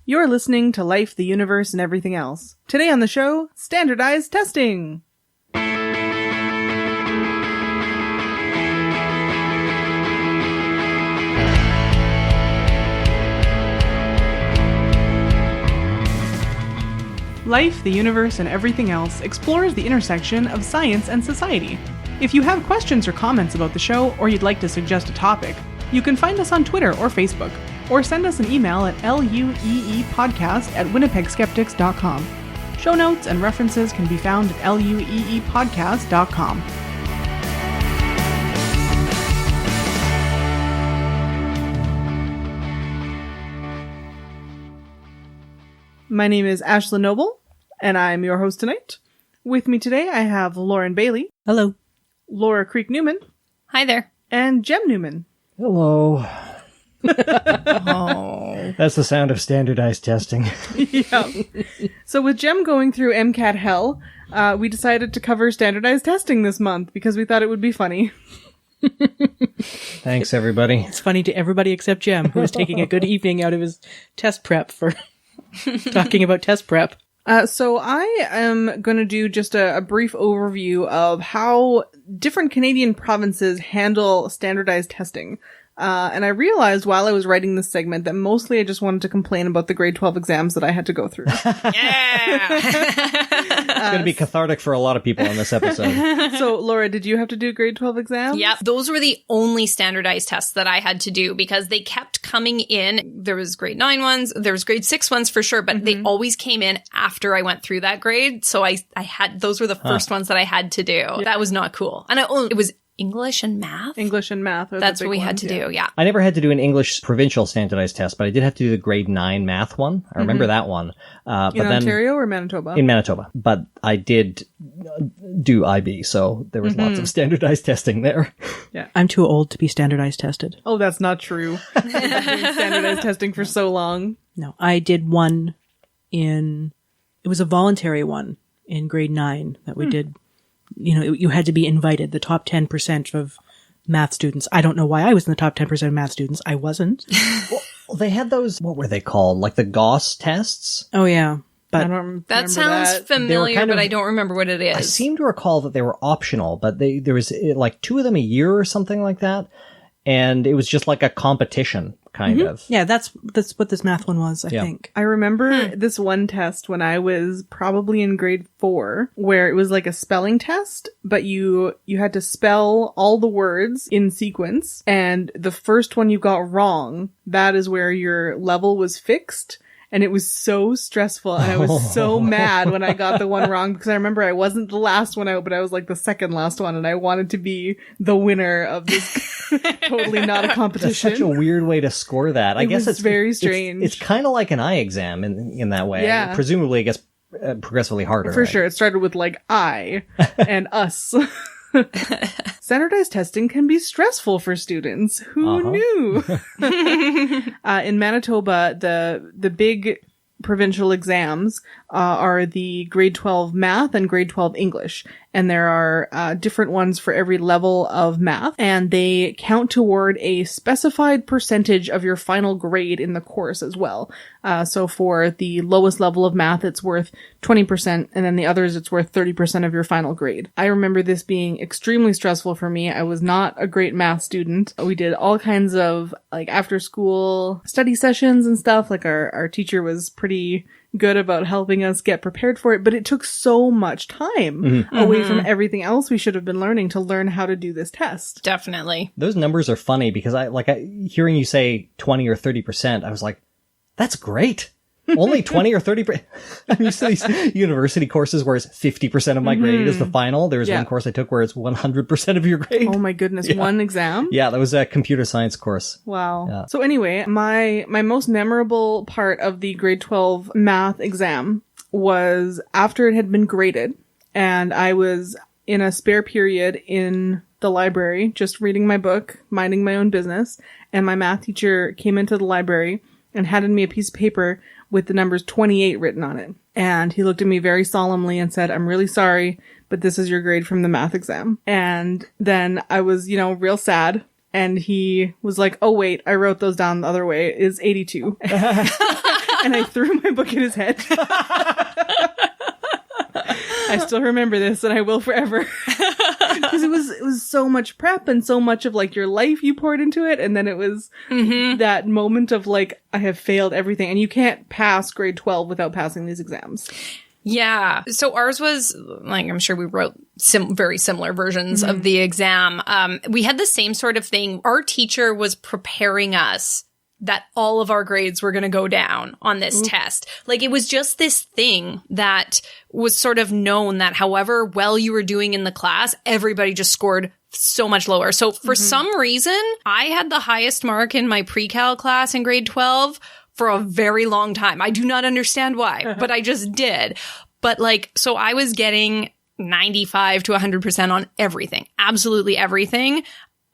You're listening to Life, the Universe, and Everything Else. Today on the show, Standardized Testing. Life, the Universe, and Everything Else explores the intersection of science and society. If you have questions or comments about the show, or you'd like to suggest a topic, you can find us on Twitter or Facebook, or send us an email at lueepodcast@winnipegskeptics.com. Show notes and references can be found at lueepodcast.com. My name is Ashlyn Noble, and I'm your host tonight. With me today, I have Lauren Bailey. Hello. Laura Creek Newman. Hi there. And Jem Newman. Hello. Oh. That's the sound of standardized testing. Yeah. So with Jem going through MCAT hell, we decided to cover standardized testing this month because we thought it would be funny. Thanks, everybody. It's funny to everybody except Jem, who is taking a good evening out of his test prep for talking about test prep. So I am going to do just a brief overview of how different Canadian provinces handle standardized testing. And I realized while I was writing this segment that mostly I just wanted to complain about the grade 12 exams that I had to go through. It's going to be cathartic for a lot of people in this episode. So, Laura, did you have to do grade 12 exams? Yep. Those were the only standardized tests that I had to do because they kept coming in. There was grade 9 ones, there was grade 6 ones for sure, but they always came in after I went through that grade. So I had, those were the first ones that I had to do. Yeah. That was not cool. And it was English and math? English and math. That's what we had to do, yeah. I never had to do an English provincial standardized test, but I did have to do the grade 9 math one. I remember that one. But in Ontario or Manitoba? In Manitoba. But I did do IB, so there was lots of standardized testing there. Yeah. I'm too old to be standardized tested. Oh, that's not true. I've been doing standardized testing for so long. No, I did one it was a voluntary one in grade 9 that we did. You know, you had to be invited, the top 10% of math students. I don't know why I was in the top 10% of math students. I wasn't. Well, they had those, what were they called? Like the Gauss tests? Oh, yeah. But that sounds familiar, but I don't remember what it is. I seem to recall that they were optional, but there was like 2 of them a year or something like that. And it was just like a competition, kind of. Yeah, that's what this math one was, I think. I remember this one test when I was probably in grade 4, where it was like a spelling test, but you had to spell all the words in sequence, and the first one you got wrong, that is where your level was fixed. And it was so stressful, and I was so mad when I got the one wrong, because I remember I wasn't the last one out, but I was like the second last one, and I wanted to be the winner of this totally not a competition. That's such a weird way to score that. I guess it's very strange. It's kind of like an eye exam in that way. Yeah. Presumably it gets progressively harder. For right? sure. It started with like I and us. Standardized testing can be stressful for students. Who knew? In Manitoba, the big provincial exams are the grade 12 math and grade 12 English. And there are different ones for every level of math. And they count toward a specified percentage of your final grade in the course as well. So for the lowest level of math, it's worth 20%. And then the others, it's worth 30% of your final grade. I remember this being extremely stressful for me. I was not a great math student. We did all kinds of like after school study sessions and stuff. Like our teacher was pretty good about helping us get prepared for it, but it took so much time away from everything else we should have been learning to learn how to do this test. Definitely. Those numbers are funny because hearing you say 20 or 30%, I was like, that's great. Only 20 or 30%. I'm used to these university courses where it's 50% of my grade is the final. There was one course I took where it's 100% of your grade. Oh my goodness. Yeah. One exam? Yeah, that was a computer science course. Wow. Yeah. So anyway, my most memorable part of the grade 12 math exam was after it had been graded, and I was in a spare period in the library, just reading my book, minding my own business, and my math teacher came into the library and handed me a piece of paper with the numbers 28 written on it. And he looked at me very solemnly and said, "I'm really sorry, but this is your grade from the math exam." And then I was, real sad. And he was like, "Oh, wait, I wrote those down the other way. It's 82. and I threw my book at his head. I still remember this, and I will forever. Because it was so much prep and so much of like your life you poured into it, and then it was that moment of like, I have failed everything, and you can't pass grade 12 without passing these exams. Yeah. So ours was, like, I'm sure we wrote very similar versions of the exam. We had the same sort of thing. Our teacher was preparing us that all of our grades were going to go down on this test. Like, it was just this thing that was sort of known that however well you were doing in the class, everybody just scored so much lower. So for some reason, I had the highest mark in my pre-cal class in grade 12 for a very long time. I do not understand why, but I just did. But like, so I was getting 95 to 100% on everything, absolutely everything.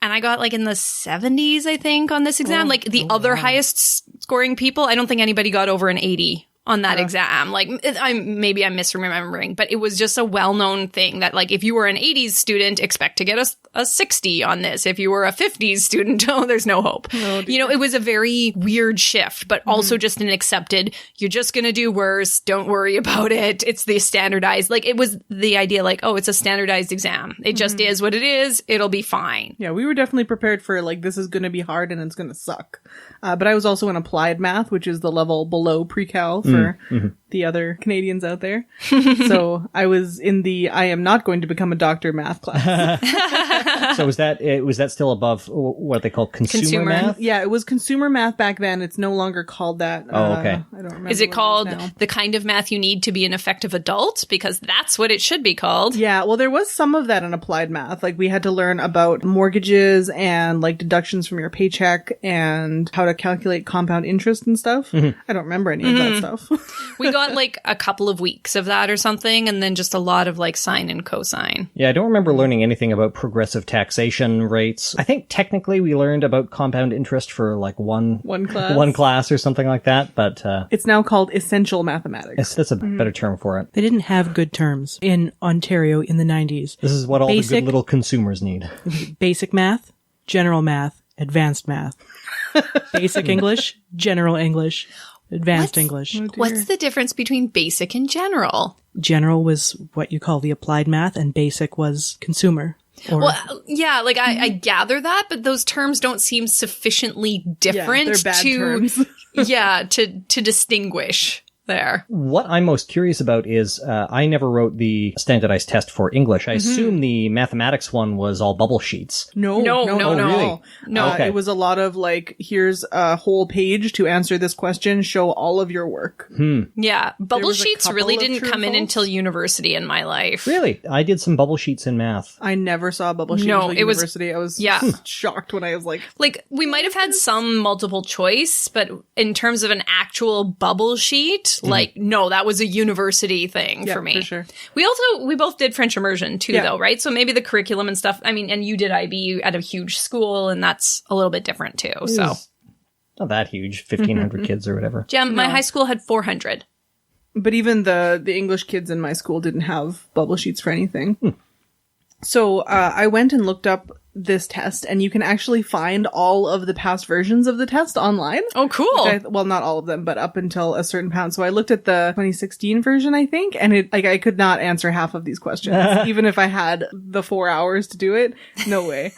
And I got like in the 70s, I think, on this exam. Like the other highest scoring people, I don't think anybody got over an 80 on that exam. Like, maybe I'm misremembering, but it was just a well-known thing that, like, if you were an 80s student, expect to get a 60 on this. If you were a 50s student, oh, there's no hope. Oh, you know, it was a very weird shift, but also just an accepted, you're just going to do worse. Don't worry about it. It's the standardized, like, it was the idea, like, oh, it's a standardized exam. It just is what it is. It'll be fine. Yeah, we were definitely prepared for, like, this is going to be hard and it's going to suck. But I was also in applied math, which is the level below pre-cal for the other Canadians out there. So I was in the I am not going to become a doctor math class. So was that still above what they call consumer math? Yeah, it was consumer math back then. It's no longer called that. Oh, okay. I don't remember. Is it called the kind of math you need to be an effective adult? Because that's what it should be called. Yeah, well, there was some of that in applied math. Like, we had to learn about mortgages and, like, deductions from your paycheck and how to calculate compound interest and stuff. I don't remember any of that stuff. We got like a couple of weeks of that or something, and then just a lot of like sine and cosine. Yeah, I don't remember learning anything about progressive taxation rates. I think technically we learned about compound interest for like one class or something like that, but it's now called essential mathematics. That's a better term for it. They didn't have good terms in Ontario in the 90s. This is what all the good little consumers need. Basic math, general math, advanced math. Basic English, general English, advanced English. What's the difference between basic and general? General was what you call the applied math, and basic was consumer. Well, yeah, like I gather that, but those terms don't seem sufficiently different they're bad terms. to distinguish there. What I'm most curious about is I never wrote the standardized test for English. I assume the mathematics one was all bubble sheets. No. Really? No, okay. It was a lot of like, here's a whole page to answer this question, show all of your work. Yeah, bubble was a sheets couple really of didn't true come in false. until university in my life. Really? I did some bubble sheets in math. I never saw a bubble sheet No, until it was- university. I was shocked when I was like, We might have had some multiple choice, but in terms of an actual bubble sheet, like, no, that was a university thing for me. for sure. We both did French immersion too, Yeah. though, right? So maybe the curriculum and stuff, I mean, and you did IB at a huge school, and that's a little bit different too. So, Not that huge, 1,500 kids or whatever. Jem, my high school had 400. But even the English kids in my school didn't have bubble sheets for anything. So I went and looked up this test, and you can actually find all of the past versions of the test online. Oh, cool. Well, not all of them, but up until a certain pound. So I looked at the 2016 version, I think, and I could not answer half of these questions, even if I had the 4 hours to do it. No way.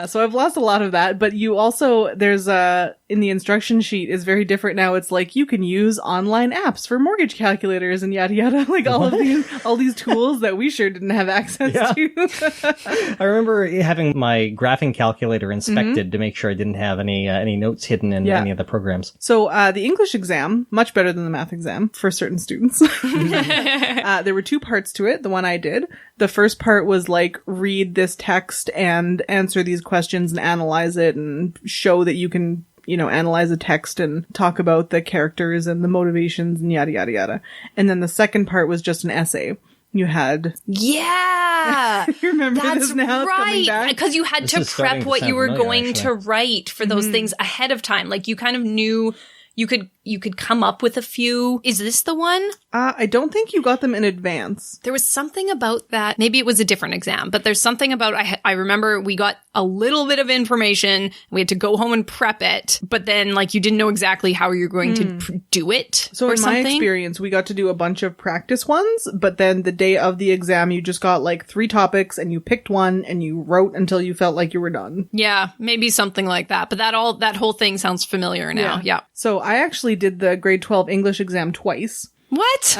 So I've lost a lot of that, but you also, there's in the instruction sheet is very different now. It's like, you can use online apps for mortgage calculators and yada yada, like all these tools that we sure didn't have access to. I remember having my graphing calculator inspected to make sure I didn't have any notes hidden in any of the programs. So the English exam, much better than the math exam for certain students. There were two parts to it, the one I did. The first part was like, read this text and answer these questions and analyze it and show that you can, analyze a text and talk about the characters and the motivations and yada, yada, yada. And then the second part was just an essay. You had... Yeah! You remember That's this now? It's coming right. back? Because you had This to is starting prep to what sound you were familiar, going to actually. write for those things ahead of time. Like, you kind of knew you could you could come up with a few. Is this the one? I don't think you got them in advance. There was something about that. Maybe it was a different exam, but there's something about, I remember we got a little bit of information. We had to go home and prep it, but then like you didn't know exactly how you're going to do it. So or in something. my experience, we got to do a bunch of practice ones, but then the day of the exam, you just got like 3 topics and you picked one and you wrote until you felt like you were done. Yeah, maybe something like that. But that whole thing sounds familiar now. Yeah. So I actually did the grade 12 English exam twice. What?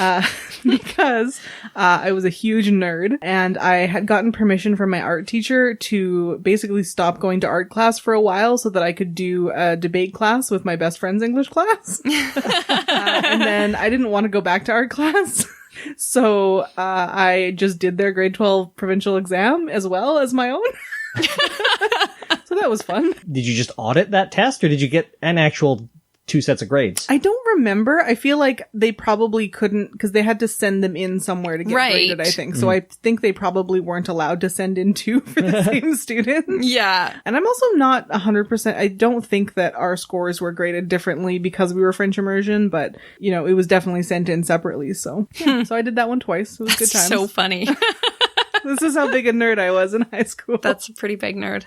Because I was a huge nerd and I had gotten permission from my art teacher to basically stop going to art class for a while so that I could do a debate class with my best friend's English class. And then I didn't want to go back to art class. So I just did their grade 12 provincial exam as well as my own. So that was fun. Did you just audit that test, or did you get an actual 2 sets of grades? I don't remember. I feel like they probably couldn't, because they had to send them in somewhere to get graded, I think. So I think they probably weren't allowed to send in 2 for the same student. Yeah. And I'm also not 100%. I don't think that our scores were graded differently because we were French immersion, but, you know, it was definitely sent in separately. So, yeah. So I did that one twice. It was good times. So funny. This is how big a nerd I was in high school. That's a pretty big nerd.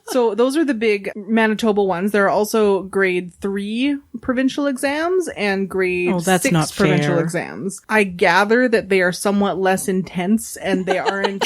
So those are the big Manitoba ones. There are also grade 3 provincial exams and grade 6 not provincial fair. exams. I gather that they are somewhat less intense and they aren't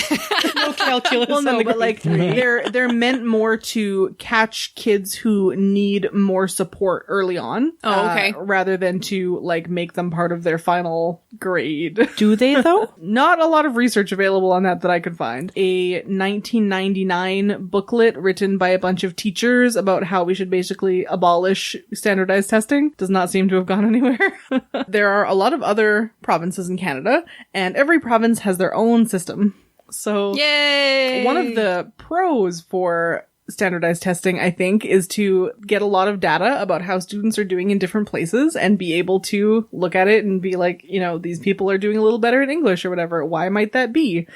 No calculus. well, no, on the but like grade. they're meant more to catch kids who need more support early on. Oh, okay. Rather than to like make them part of their final grade. Do they though? Not a lot of research available on that I could find. A 1999 booklet written by a bunch of teachers about how we should basically abolish standardized testing does not seem to have gone anywhere. There are a lot of other provinces in Canada, and every province has their own system. So Yay! one of the pros for standardized testing, I think, is to get a lot of data about how students are doing in different places and be able to look at it and be like, you know, these people are doing a little better in English or whatever. Why might that be?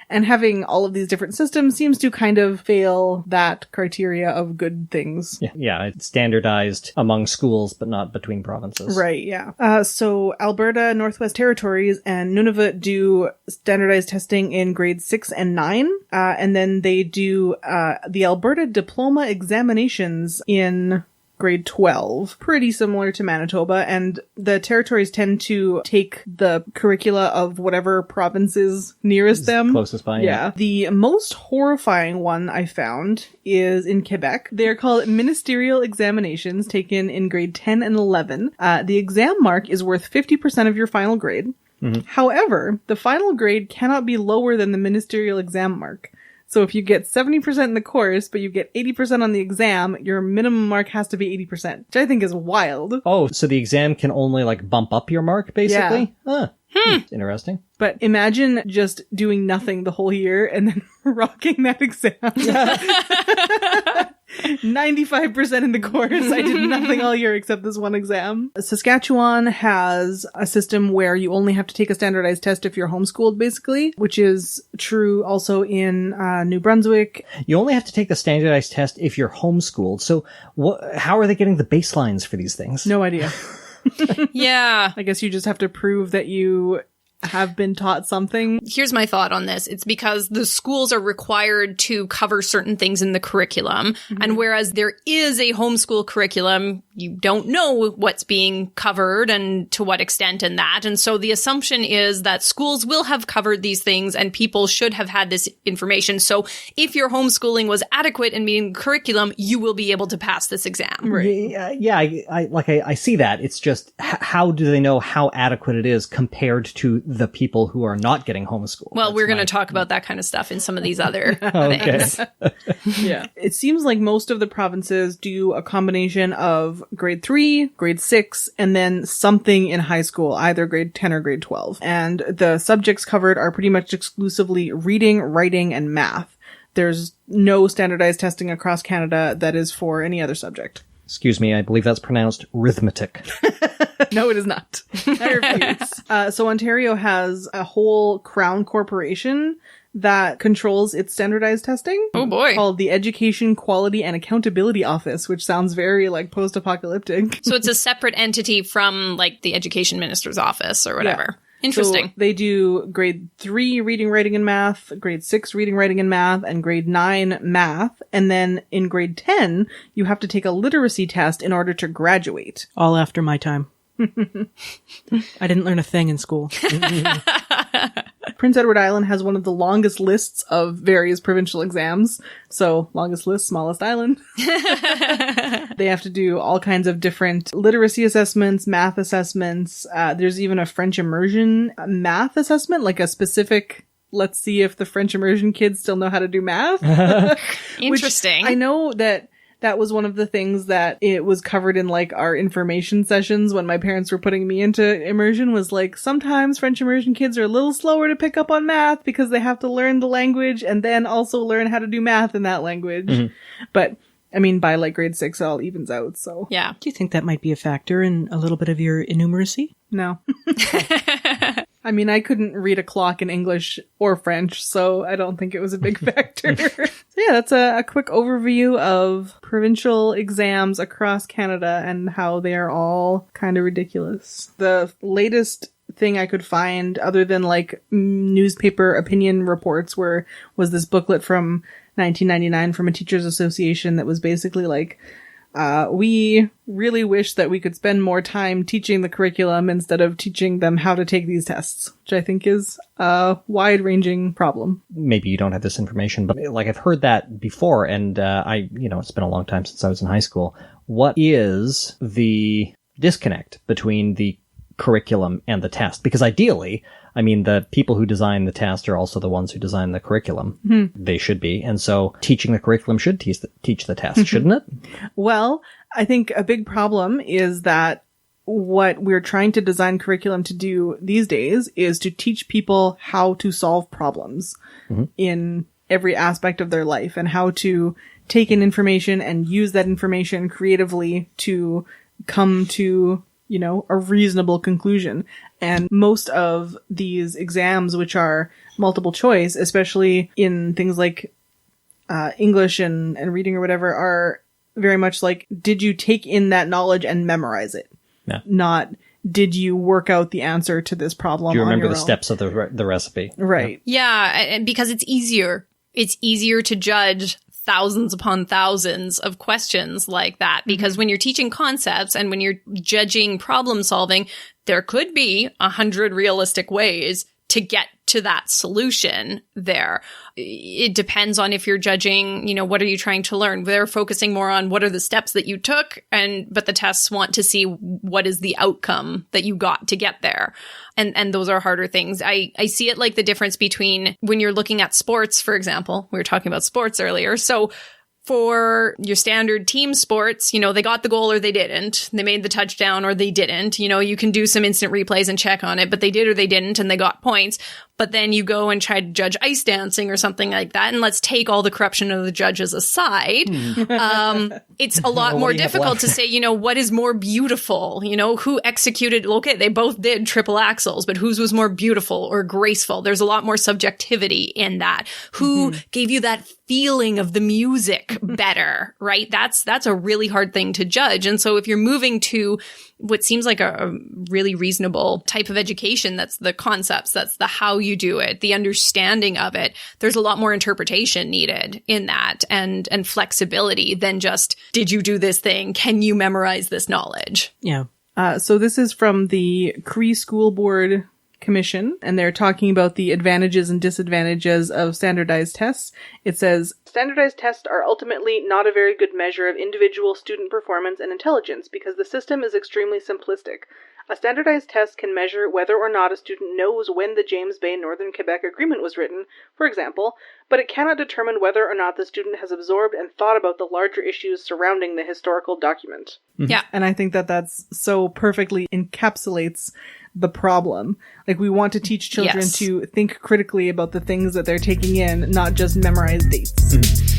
And having all of these different systems seems to kind of fail that criteria of good things. Yeah, it's standardized among schools, but not between provinces. Right, yeah. So Alberta, Northwest Territories, and Nunavut do standardized testing in grades 6 and 9. And then they do the Alberta diploma examinations in grade 12, pretty similar to Manitoba, and the territories tend to take the curricula of whatever province is nearest them. Closest by, yeah. The most horrifying one I found is in Quebec. They're called ministerial examinations taken in grade 10 and 11. The exam mark is worth 50% of your final grade. Mm-hmm. However, the final grade cannot be lower than the ministerial exam mark. So if you get 70% in the course, but you get 80% on the exam, your minimum mark has to be 80%, which I think is wild. Oh, so the exam can only like bump up your mark, basically? Yeah. Interesting. But imagine just doing nothing the whole year and then rocking that exam. 95% in the course. I did nothing all year except this one exam. Saskatchewan has a system where you only have to take a standardized test if you're homeschooled, basically, which is true also in New Brunswick. You only have to take the standardized test if you're homeschooled. So how are they getting the baselines for these things? No idea. Yeah. I guess you just have to prove that you have been taught something. Here's my thought on this. It's because the schools are required to cover certain things in the curriculum. Mm-hmm. And whereas there is a homeschool curriculum, you don't know what's being covered and to what extent and that. And so the assumption is that schools will have covered these things and people should have had this information. So if your homeschooling was adequate in meeting the curriculum, you will be able to pass this exam. Right. Yeah, I see that. It's just, how do they know how adequate it is compared to the people who are not getting homeschooled? Well, we're going to talk about that kind of stuff in some of these other things. Yeah. It seems like most of the provinces do a combination of grade 3, grade 6, and then something in high school, either grade 10 or grade 12. And the subjects covered are pretty much exclusively reading, writing, and math. There's no standardized testing across Canada that is for any other subject. Excuse me, I believe that's pronounced arithmetic. No, it is not. I refuse. So Ontario has a whole crown corporation that controls its standardized testing. Oh boy. Called the Education Quality and Accountability Office, which sounds very like post-apocalyptic. So it's a separate entity from like the education minister's office or whatever. Yeah. Interesting. So they do grade 3 reading, writing, and math, grade 6 reading, writing, and math, and grade 9 math. And then in grade 10, you have to take a literacy test in order to graduate. All after my time. I didn't learn a thing in school. Prince Edward Island has one of the longest lists of various provincial exams. So, longest list, smallest island. They have to do all kinds of different literacy assessments, math assessments. There's even a French immersion math assessment, like a specific, let's see if the French immersion kids still know how to do math. Interesting. Which I know that was one of the things that it was covered in like our information sessions when my parents were putting me into immersion, was like sometimes French immersion kids are a little slower to pick up on math because they have to learn the language and then also learn how to do math in that language. Mm-hmm. But I mean, by like grade 6, it all evens out. So yeah. Do you think that might be a factor in a little bit of your innumeracy? No. I mean, I couldn't read a clock in English or French, so I don't think it was a big factor. So yeah, that's a quick overview of provincial exams across Canada and how they are all kind of ridiculous. The latest thing I could find, other than like newspaper opinion reports, was this booklet from 1999 from a teachers association that was basically like, we really wish that we could spend more time teaching the curriculum instead of teaching them how to take these tests, which I think is a wide-ranging problem. Maybe you don't have this information, but like I've heard that before, and it's been a long time since I was in high school. What is the disconnect between the curriculum and the test? Because ideally, I mean, the people who design the test are also the ones who design the curriculum. Mm-hmm. They should be. And so teaching the curriculum should teach the test, mm-hmm. shouldn't it? Well, I think a big problem is that what we're trying to design curriculum to do these days is to teach people how to solve problems mm-hmm. in every aspect of their life and how to take in information and use that information creatively to come to, a reasonable conclusion. And most of these exams, which are multiple choice, especially in things like English and reading or whatever, are very much like, did you take in that knowledge and memorize it? Yeah. Not, did you work out the answer to this problem? Do you remember on your the own? steps of the recipe? Right. Yeah, and because it's easier. It's easier to judge thousands upon thousands of questions like that, because when you're teaching concepts and when you're judging problem solving, there could be 100 realistic ways to get to that solution there. It depends on if you're judging, what are you trying to learn? They're focusing more on what are the steps that you took, but the tests want to see what is the outcome that you got to get there. And those are harder things. I see it like the difference between when you're looking at sports, for example. We were talking about sports earlier. So for your standard team sports, they got the goal or they didn't. They made the touchdown or they didn't. You can do some instant replays and check on it, but they did or they didn't, and they got points. But then you go and try to judge ice dancing or something like that, and let's take all the corruption of the judges aside. It's a lot more difficult to say, what is more beautiful? Who executed, okay, they both did triple axels, but whose was more beautiful or graceful? There's a lot more subjectivity in that. Who gave you that feeling of the music better, right? That's a really hard thing to judge. And so if you're moving to what seems like a really reasonable type of education, that's the concepts, that's the how you do it, the understanding of it, there's a lot more interpretation needed in that and flexibility than just, did you do this thing? Can you memorize this knowledge? Yeah. So this is from the Cree School Board Commission, and they're talking about the advantages and disadvantages of standardized tests. It says, standardized tests are ultimately not a very good measure of individual student performance and intelligence because the system is extremely simplistic. A standardized test can measure whether or not a student knows when the James Bay Northern Quebec Agreement was written, for example, but it cannot determine whether or not the student has absorbed and thought about the larger issues surrounding the historical document. Mm-hmm. Yeah. And I think that that's so perfectly encapsulates the problem. Like, we want to teach children to think critically about the things that they're taking in, not just memorize dates. Mm-hmm.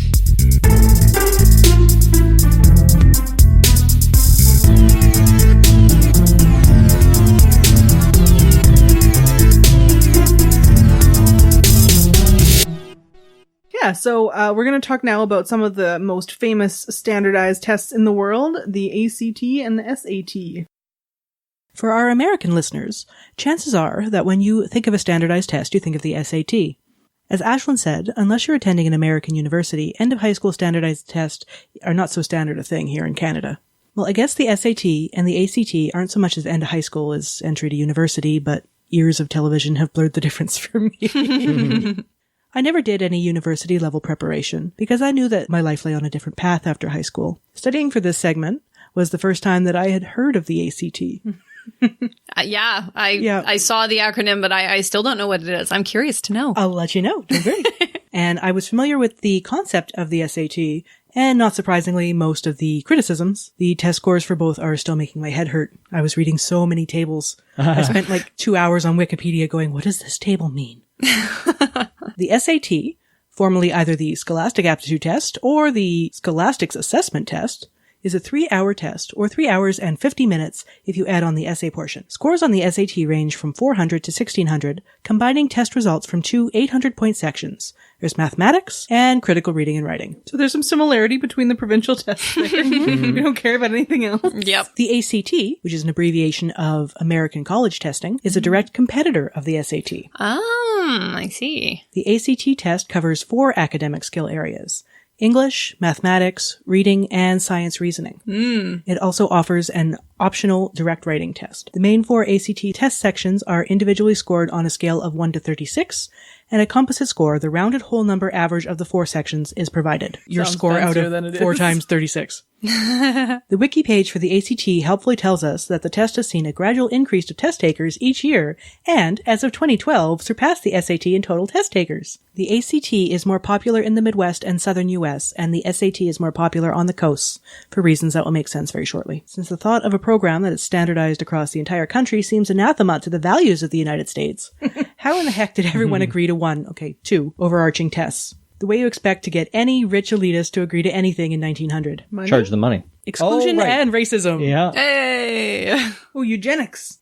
So we're going to talk now about some of the most famous standardized tests in the world, the ACT and the SAT. For our American listeners, chances are that when you think of a standardized test, you think of the SAT. As Ashlyn said, unless you're attending an American university, end of high school standardized tests are not so standard a thing here in Canada. Well, I guess the SAT and the ACT aren't so much as end of high school as entry to university, but years of television have blurred the difference for me. I never did any university level preparation because I knew that my life lay on a different path after high school. Studying for this segment was the first time that I had heard of the ACT. I saw the acronym, but I still don't know what it is. I'm curious to know. I'll let you know. Don't worry. And I was familiar with the concept of the SAT, and not surprisingly, most of the criticisms. The test scores for both are still making my head hurt. I was reading so many tables. I spent like 2 hours on Wikipedia going, what does this table mean? The SAT, formerly either the Scholastic Aptitude Test or the Scholastic's Assessment Test, is a 3-hour test, or 3 hours and 50 minutes if you add on the essay portion. Scores on the SAT range from 400 to 1600, combining test results from 2 800-point sections. There's mathematics and critical reading and writing. So there's some similarity between the provincial tests there. We don't care about anything else. Yep. The ACT, which is an abbreviation of American College Testing, is a direct competitor of the SAT. I see. The ACT test covers 4 academic skill areas: English, mathematics, reading, and science reasoning. It also offers an optional direct writing test. The main 4 ACT test sections are individually scored on a scale of 1 to 36, and a composite score, the rounded whole number average of the 4 sections, is provided. Your Sounds score out fancier than of it 4 is. times 36. The wiki page for the ACT helpfully tells us that the test has seen a gradual increase of test takers each year and, as of 2012, surpassed the SAT in total test takers. The ACT is more popular in the Midwest and southern U.S., and the SAT is more popular on the coasts, for reasons that will make sense very shortly. Since the thought of a program that is standardized across the entire country seems anathema to the values of the United States, how in the heck did everyone agree to 2 overarching tests? The way you expect to get any rich elitist to agree to anything in 1900. Money? Charge the money. Exclusion right. and racism. Yeah. Hey. Oh, eugenics.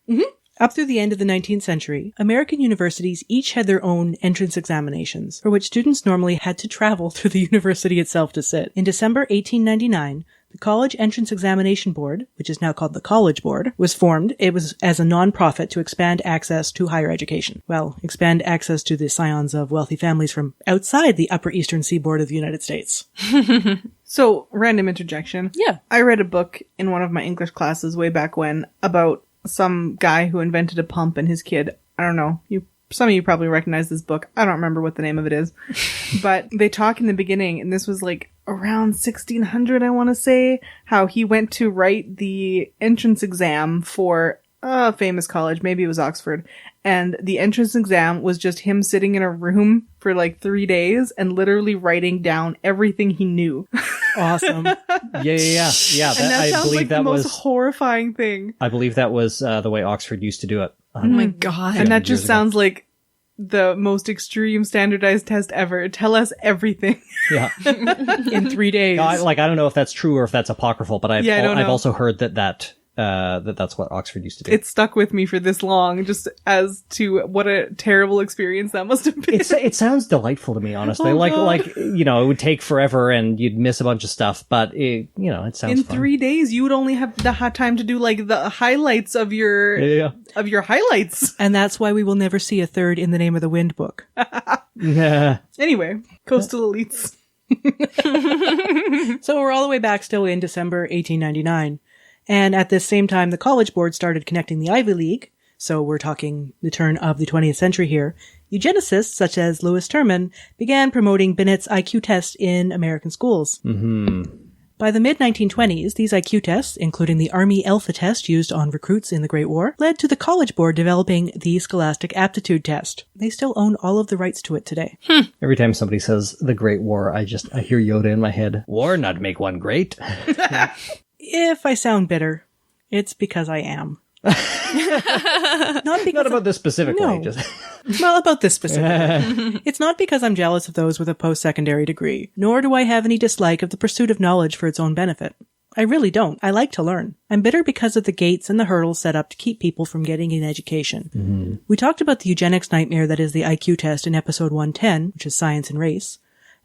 Up through the end of the 19th century, American universities each had their own entrance examinations, for which students normally had to travel through the university itself to sit. In December 1899, the College Entrance Examination Board, which is now called the College Board, was formed. It was as a non-profit to expand access to higher education. Well, expand access to the scions of wealthy families from outside the upper eastern seaboard of the United States. So, random interjection. Yeah. I read a book in one of my English classes way back when about some guy who invented a pump and his kid. I don't know. Some of you probably recognize this book. I don't remember what the name of it is. But they talk in the beginning, and this was like around 1600, I want to say, how he went to write the entrance exam for a famous college. Maybe it was Oxford. And the entrance exam was just him sitting in a room for like 3 days and literally writing down everything he knew. Awesome. Yeah. And that I sounds believe like that the most was. horrifying thing. I believe that was the way Oxford used to do it. Oh my God. And that years just ago. sounds like the most extreme standardized test ever. Tell us everything. Yeah. In 3 days. I don't know if that's true or if that's apocryphal, but I've Yeah, I don't I've know. also heard that's what Oxford used to do. It stuck with me for this long, just as to what a terrible experience that must have been. It sounds delightful to me, honestly. Oh, like God. it would take forever and you'd miss a bunch of stuff, but it sounds In fun. 3 days, you would only have the time to do like the highlights of your highlights. And that's why we will never see a third In the Name of the Wind book. Yeah. Anyway, coastal elites. So we're all the way back still in December 1899. And at this same time, the College Board started connecting the Ivy League. So we're talking the turn of the 20th century here. Eugenicists, such as Louis Terman, began promoting Binet's IQ test in American schools. By the mid-1920s, these IQ tests, including the Army Alpha test used on recruits in the Great War, led to the College Board developing the Scholastic Aptitude Test. They still own all of the rights to it today. Every time somebody says the Great War, I hear Yoda in my head. War not make one great. If I sound bitter, it's because I am. Not Not about this specifically. No. Just Well, about this specifically. It's not because I'm jealous of those with a post-secondary degree, nor do I have any dislike of the pursuit of knowledge for its own benefit. I really don't. I like to learn. I'm bitter because of the gates and the hurdles set up to keep people from getting an education. We talked about the eugenics nightmare that is the IQ test in episode 110, which is Science and Race.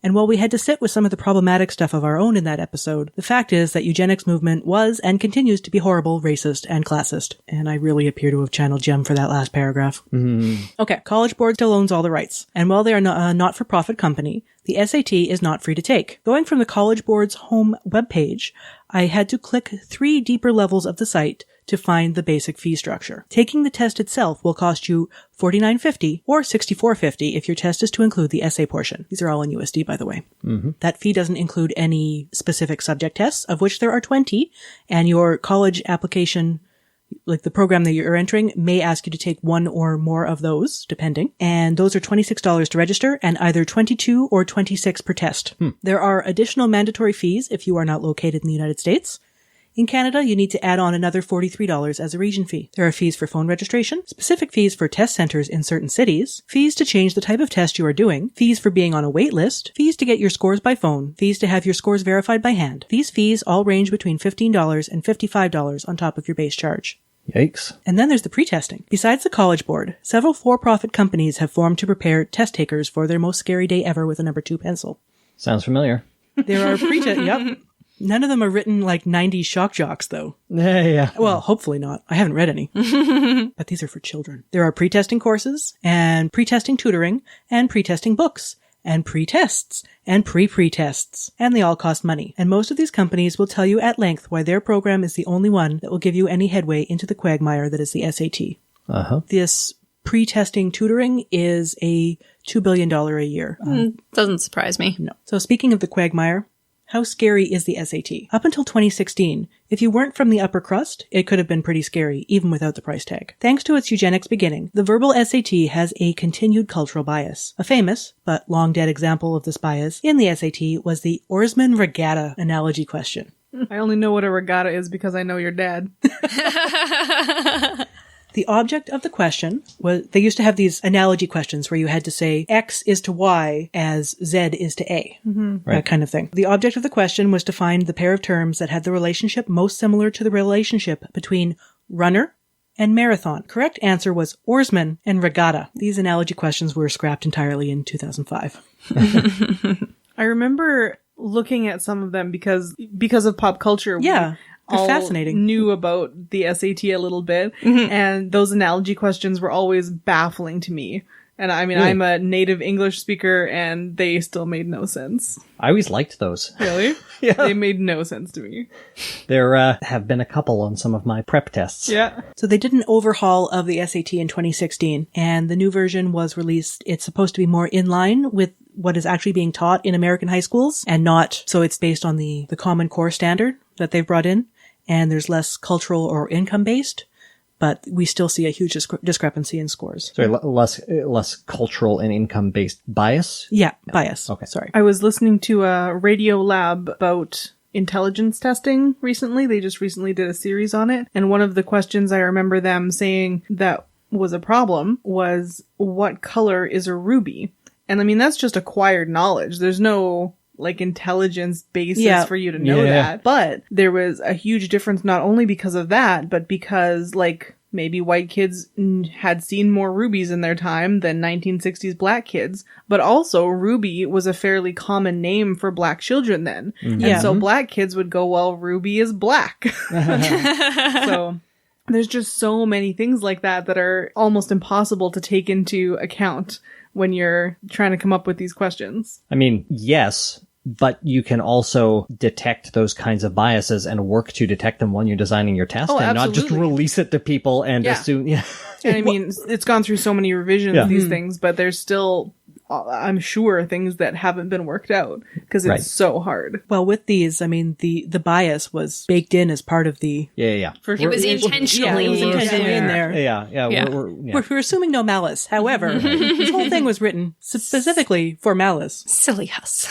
And while we had to sit with some of the problematic stuff of our own in that episode, the fact is that eugenics movement was and continues to be horrible, racist, and classist. And I really appear to have channeled Jem for that last paragraph. Okay, College Board still owns all the rights. And while they are a not-for-profit company, the SAT is not free to take. Going from the College Board's home webpage, I had to click 3 deeper levels of the site to find the basic fee structure. Taking the test itself will cost you $49.50 or $64.50 if your test is to include the essay portion. These are all in USD, by the way. That fee doesn't include any specific subject tests, of which there are 20, and your college application, like the program that you're entering, may ask you to take 1 or more of those, depending. And those are $26 to register and either $22 or $26 per test. There are additional mandatory fees if you are not located in the United States. In Canada, you need to add on another $43 as a region fee. There are fees for phone registration, specific fees for test centers in certain cities, fees to change the type of test you are doing, fees for being on a wait list, fees to get your scores by phone, fees to have your scores verified by hand. These fees all range between $15 and $55 on top of your base charge. Yikes. And then there's the pre-testing. Besides the College Board, several for-profit companies have formed to prepare test takers for their most scary day ever with a number 2 pencil. Sounds familiar. There are yep. None of them are written like 90s shock jocks, though. Yeah. Well, hopefully not. I haven't read any. But these are for children. There are pre-testing courses, and pre-testing tutoring, and pre-testing books, and pre-tests, and pre-pre-tests. And they all cost money. And most of these companies will tell you at length why their program is the only one that will give you any headway into the quagmire that is the SAT. This pre-testing tutoring is a $2 billion a year. Doesn't surprise me. No. So speaking of the quagmire, how scary is the SAT? Up until 2016, if you weren't from the upper crust, it could have been pretty scary, even without the price tag. Thanks to its eugenics beginning, the verbal SAT has a continued cultural bias. A famous, but long-dead example of this bias in the SAT was the oarsman regatta analogy question. I only know what a regatta is because I know your dad. The object of the question was, they used to have these analogy questions where you had to say X is to Y as Z is to A. That kind of thing. The object of the question was to find the pair of terms that had the relationship most similar to the relationship between runner and marathon. Correct answer was oarsman and regatta. These analogy questions were scrapped entirely in 2005. I remember looking at some of them because of pop culture. Yeah. They're all fascinating. Knew about the SAT a little bit, and those analogy questions were always baffling to me. And I mean, I'm a native English speaker, and they still made no sense. I always liked those. Really? Yeah. They made no sense to me. There have been a couple on some of my prep tests. Yeah. So they did an overhaul of the SAT in 2016, and the new version was released. It's supposed to be more in line with what is actually being taught in American high schools, and not, so it's based on the Common Core standard that they've brought in. And there's less cultural or income-based, but we still see a huge discrepancy in scores. Sorry, less cultural and income-based bias? Yeah, bias. Okay. Sorry. I was listening to a radio lab about intelligence testing recently. They just recently did a series on it. And one of the questions I remember them saying that was a problem was, what color is a ruby? And I mean, that's just acquired knowledge. There's no intelligence basis for you to know that. But there was a huge difference, not only because of that, but because maybe white kids had seen more rubies in their time than 1960s black kids, but also ruby was a fairly common name for black children then. And so black kids would go, well, ruby is black. So there's just so many things like that are almost impossible to take into account when you're trying to come up with these questions. I mean, yes, but you can also detect those kinds of biases and work to detect them when you're designing your test and not just release it to people and assume. Yeah. And I mean, it's gone through so many revisions, these things, but there's still, I'm sure, things that haven't been worked out because it's so hard. Well, with these, I mean, the bias was baked in as part of the... Yeah. For sure. It was intentionally in there. Yeah. We're assuming no malice. However, this whole thing was written specifically for malice. Silly us.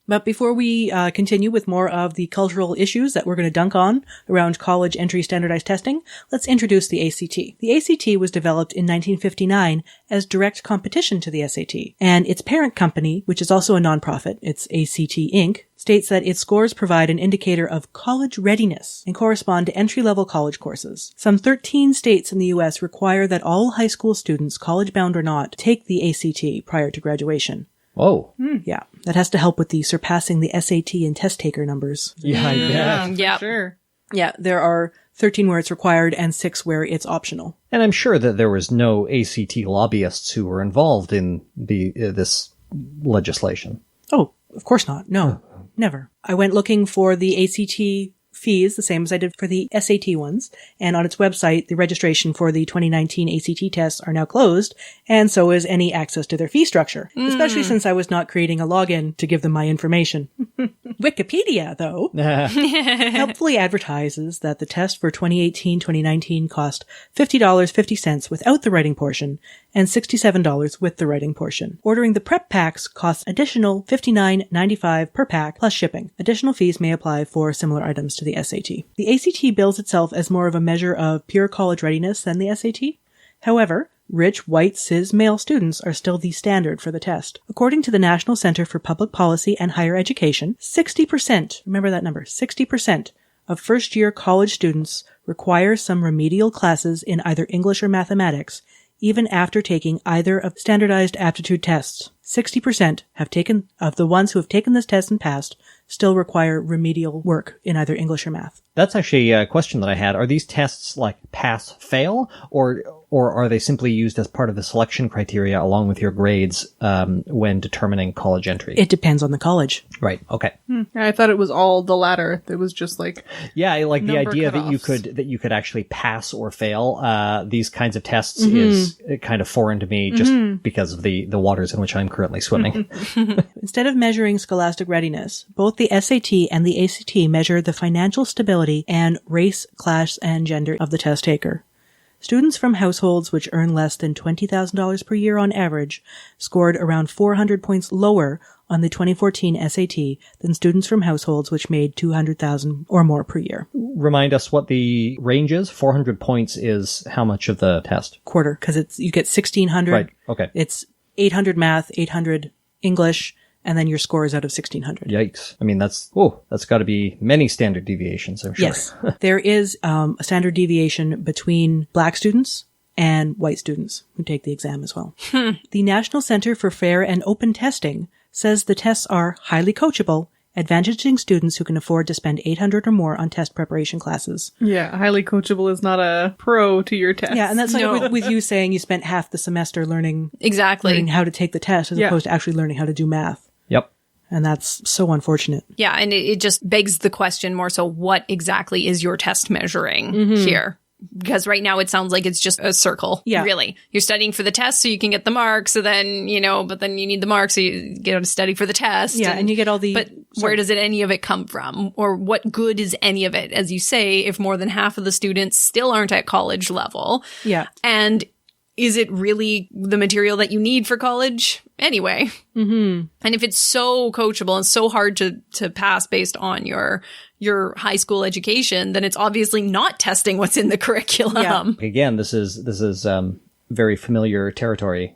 But before we continue with more of the cultural issues that we're going to dunk on around college entry standardized testing, let's introduce the ACT. The ACT was developed in 1959 as direct competition to the SAT, and its parent company, which is also a nonprofit, it's ACT Inc., states that its scores provide an indicator of college readiness and correspond to entry-level college courses. Some 13 states in the U.S. require that all high school students, college-bound or not, take the ACT prior to graduation. Whoa. Yeah. That has to help with the surpassing the SAT and test taker numbers. Yeah, I bet. Yeah. Sure. Yeah. There are 13 where it's required and 6 where it's optional. And I'm sure that there was no ACT lobbyists who were involved in this legislation. Oh, of course not. No, never. I went looking for the ACT fees, the same as I did for the SAT ones, and on its website, the registration for the 2019 ACT tests are now closed, and so is any access to their fee structure, especially since I was not creating a login to give them my information. Wikipedia, though, helpfully advertises that the test for 2018-2019 cost $50.50 without the writing portion and $67 with the writing portion. Ordering the prep packs costs additional $59.95 per pack plus shipping. Additional fees may apply for similar items to the SAT. The ACT bills itself as more of a measure of pure college readiness than the SAT. However, rich, white, cis male students are still the standard for the test. According to the National Center for Public Policy and Higher Education, 60%, remember that number, 60% of first-year college students require some remedial classes in either English or mathematics, even after taking either of standardized aptitude tests. 60% of the ones who have taken this test and passed still require remedial work in either English or math. That's actually a question that I had. Are these tests like pass, fail, or are they simply used as part of the selection criteria along with your grades when determining college entry? It depends on the college. Right. Okay. I thought it was all the latter. It was just like, Yeah, like the Number idea cutoffs. that you could actually pass or fail these kinds of tests is kind of foreign to me just because of the waters in which I'm currently swimming. Instead of measuring scholastic readiness, both the SAT and the ACT measure the financial stability and race, class, and gender of the test taker. Students from households which earn less than $20,000 per year on average scored around 400 points lower on the 2014 SAT than students from households which made $200,000 or more per year. Remind us what the range is. 400 points is how much of the test? Quarter, because you get 1,600. Right. Okay. It's 800 math, 800 English, and then your score is out of 1,600. Yikes. I mean, that's got to be many standard deviations, I'm sure. Yes. There is a standard deviation between black students and white students who take the exam as well. The National Center for Fair and Open Testing says the tests are highly coachable, advantaging students who can afford to spend $800 or more on test preparation classes. yeah, highly coachable is not a pro to your test. Yeah, and that's like No. with you saying you spent half the semester learning Exactly. how to take the test as Yeah. opposed to actually learning how to do math. Yep. And that's so unfortunate. Yeah, and it just begs the question more so, what exactly is your test measuring here? Because right now it sounds like it's just a circle. Yeah. Really. You're studying for the test so you can get the marks, so then, but then you need the marks so you get to study for the test. Yeah, and you get all the... But where does any of it come from? Or what good is any of it? As you say, if more than half of the students still aren't at college level. Yeah. And is it really the material that you need for college anyway? Mm-hmm. And if it's so coachable and so hard to pass based on your high school education, then it's obviously not testing what's in the curriculum. Yeah. Again, this is very familiar territory.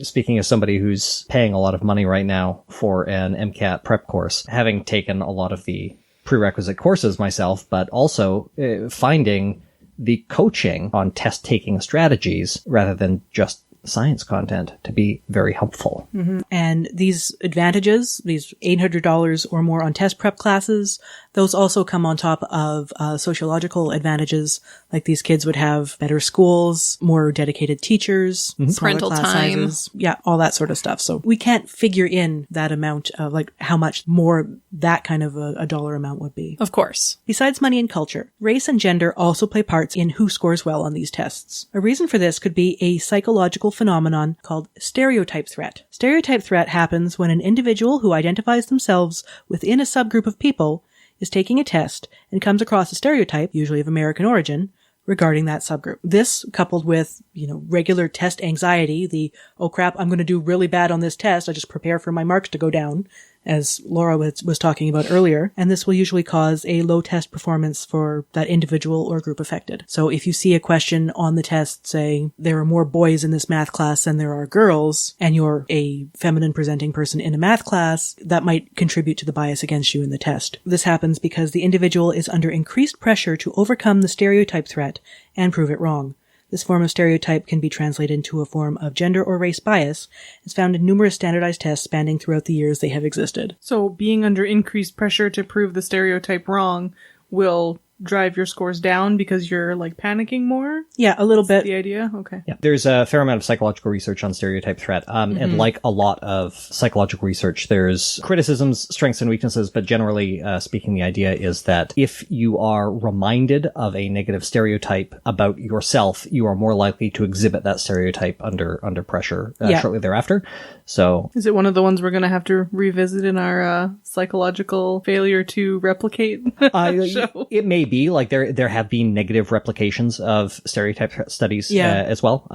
Speaking as somebody who's paying a lot of money right now for an MCAT prep course, having taken a lot of the prerequisite courses myself, but also finding the coaching on test-taking strategies rather than just science content to be very helpful. And these advantages, these $800 or more on test prep classes, those also come on top of sociological advantages, like these kids would have better schools, more dedicated teachers, smaller Parental class time. sizes, yeah, all that sort of stuff. So we can't figure in that amount of like how much more that kind of a dollar amount would be. Of course. Besides money and culture, race and gender also play parts in who scores well on these tests. A reason for this could be a psychological phenomenon called stereotype threat. Stereotype threat happens when an individual who identifies themselves within a subgroup of people is taking a test and comes across a stereotype, usually of American origin, regarding that subgroup. This, coupled with, regular test anxiety, oh crap, I'm going to do really bad on this test, I just prepare for my marks to go down, as Laura was talking about earlier, and this will usually cause a low test performance for that individual or group affected. So if you see a question on the test saying there are more boys in this math class than there are girls, and you're a feminine presenting person in a math class, that might contribute to the bias against you in the test. This happens because the individual is under increased pressure to overcome the stereotype threat and prove it wrong. This form of stereotype can be translated into a form of gender or race bias. It's found in numerous standardized tests spanning throughout the years they have existed. So being under increased pressure to prove the stereotype wrong will drive your scores down because you're like panicking more? Yeah, a little bit. The idea? Okay. Yeah, there's a fair amount of psychological research on stereotype threat. And like a lot of psychological research, there's criticisms, strengths, and weaknesses, but generally speaking, the idea is that if you are reminded of a negative stereotype about yourself, you are more likely to exhibit that stereotype under pressure shortly thereafter. So, is it one of the ones we're going to have to revisit in our psychological failure to replicate show? It may be. Like there have been negative replications of stereotype studies as well.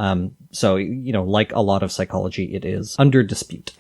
So, like a lot of psychology, it is under dispute.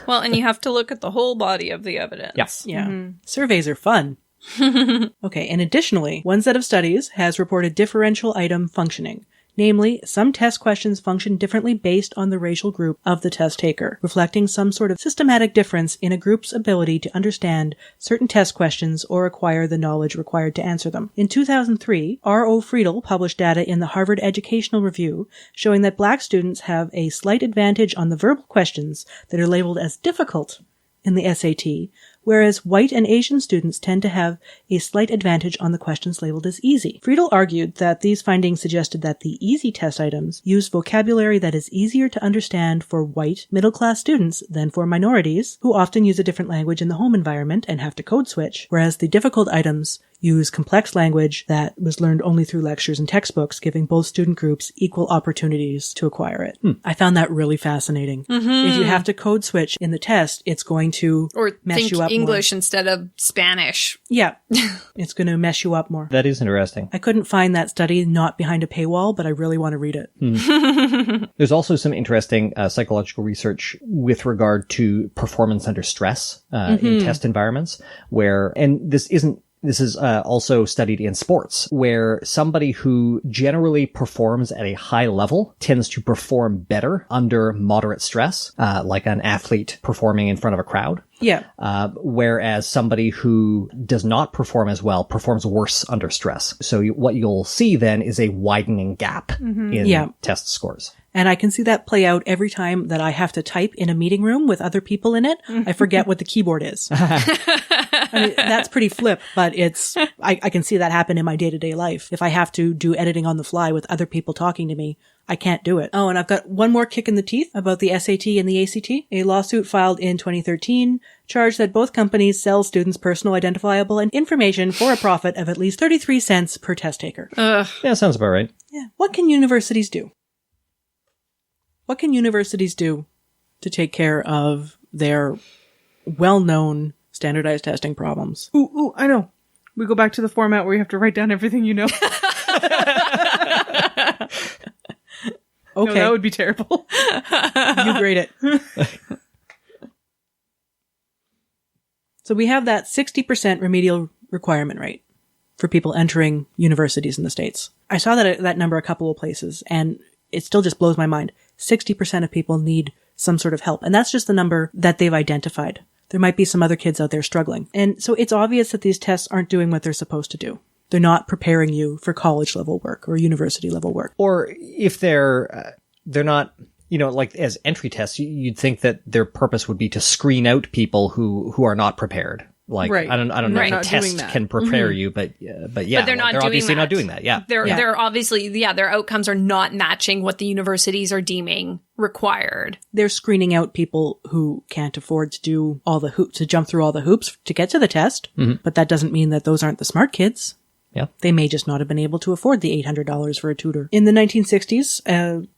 Well, and you have to look at the whole body of the evidence. Yes. Yeah. Surveys are fun. Okay, and additionally, one set of studies has reported differential item functioning. Namely, some test questions function differently based on the racial group of the test taker, reflecting some sort of systematic difference in a group's ability to understand certain test questions or acquire the knowledge required to answer them. In 2003, R.O. Friedel published data in the Harvard Educational Review showing that Black students have a slight advantage on the verbal questions that are labeled as difficult in the SAT, whereas white and Asian students tend to have a slight advantage on the questions labeled as easy. Friedel argued that these findings suggested that the easy test items use vocabulary that is easier to understand for white, middle-class students than for minorities, who often use a different language in the home environment and have to code switch, whereas the difficult items use complex language that was learned only through lectures and textbooks, giving both student groups equal opportunities to acquire it. I found that really fascinating. If you have to code switch in the test, it's going to mess you up English more. instead of Spanish. Yeah. It's going to mess you up more. That is interesting. I couldn't find that study not behind a paywall, but I really want to read it. There's also some interesting psychological research with regard to performance under stress in test environments and this is also studied in sports, where somebody who generally performs at a high level tends to perform better under moderate stress, like an athlete performing in front of a crowd. Yeah. Whereas somebody who does not perform as well performs worse under stress. So what you'll see then is a widening gap in test scores. And I can see that play out every time that I have to type in a meeting room with other people in it. I forget what the keyboard is. I mean, that's pretty flip, but I can see that happen in my day-to-day life. If I have to do editing on the fly with other people talking to me, I can't do it. Oh, and I've got one more kick in the teeth about the SAT and the ACT. A lawsuit filed in 2013 charged that both companies sell students personal identifiable and information for a profit of at least 33 cents per test taker. Yeah, sounds about right. Yeah. What can universities do? What can universities do to take care of their well-known standardized testing problems? Ooh, I know. We go back to the format where you have to write down everything you know. Okay. No, that would be terrible. You grade it. So we have that 60% remedial requirement rate for people entering universities in the States. I saw that number a couple of places, and it still just blows my mind. 60% of people need some sort of help. And that's just the number that they've identified. There might be some other kids out there struggling. And so it's obvious that these tests aren't doing what they're supposed to do. They're not preparing you for college level work or university level work. Or if they're not, like as entry tests, you'd think that their purpose would be to screen out people who are not prepared. Like, right. I don't know if a test can prepare you, but they're obviously not doing that. Yeah. They're obviously, their outcomes are not matching what the universities are deeming required. They're screening out people who can't afford to do all the hoops, to jump through all the hoops to get to the test. But that doesn't mean that those aren't the smart kids. Yeah. They may just not have been able to afford the $800 for a tutor. In the 1960s,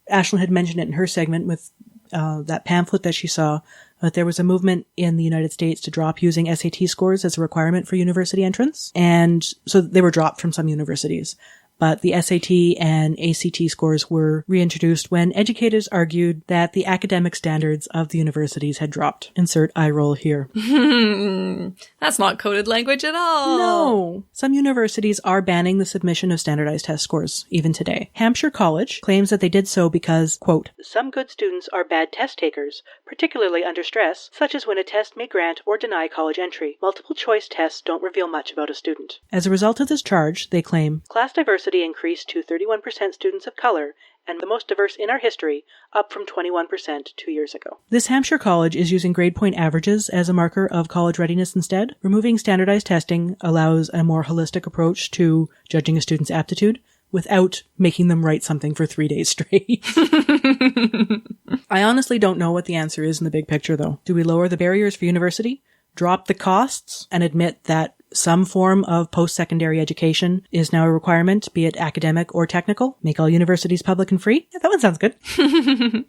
Ashlyn had mentioned it in her segment with that pamphlet that she saw, that there was a movement in the United States to drop using SAT scores as a requirement for university entrance. And so they were dropped from some universities. But the SAT and ACT scores were reintroduced when educators argued that the academic standards of the universities had dropped. Insert eye roll here. That's not coded language at all. No. Some universities are banning the submission of standardized test scores, even today. Hampshire College claims that they did so because, quote, some good students are bad test takers, particularly under stress, such as when a test may grant or deny college entry. Multiple choice tests don't reveal much about a student. As a result of this charge, they claim, class diversity diversity increased to 31% students of color, and the most diverse in our history, up from 21% 2 years ago. This Hampshire college is using grade point averages as a marker of college readiness instead. Removing standardized testing allows a more holistic approach to judging a student's aptitude without making them write something for 3 days straight. I honestly don't know what the answer is in the big picture, though. Do we lower the barriers for university, drop the costs, and admit that some form of post-secondary education is now a requirement, be it academic or technical? Make all universities public and free? Yeah, that one sounds good.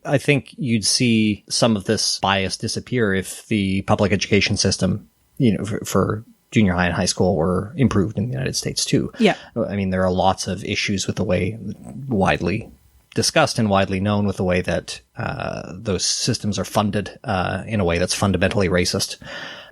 I think you'd see some of this bias disappear if the public education system, for junior high and high school were improved in the United States too. Yeah. I mean, there are lots of issues with the way, widely discussed and widely known, with the way that those systems are funded in a way that's fundamentally racist.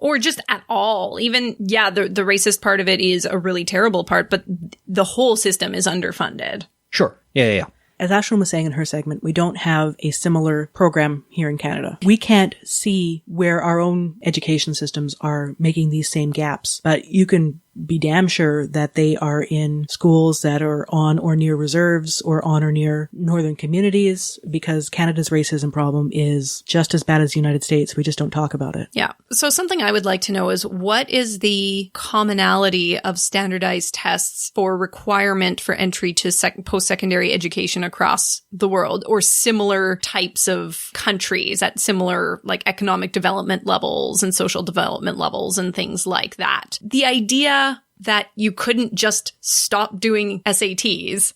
Or just at all. Even, the racist part of it is a really terrible part, but the whole system is underfunded. Sure. Yeah. As Ashlyn was saying in her segment, we don't have a similar program here in Canada. We can't see where our own education systems are making these same gaps, but you can be damn sure that they are in schools that are on or near reserves or on or near northern communities, because Canada's racism problem is just as bad as the United States. We just don't talk about it. Yeah. So something I would like to know is, what is the commonality of standardized tests for requirement for entry to post-secondary education across the world, or similar types of countries at similar economic development levels and social development levels and things like that? The idea that you couldn't just stop doing SATs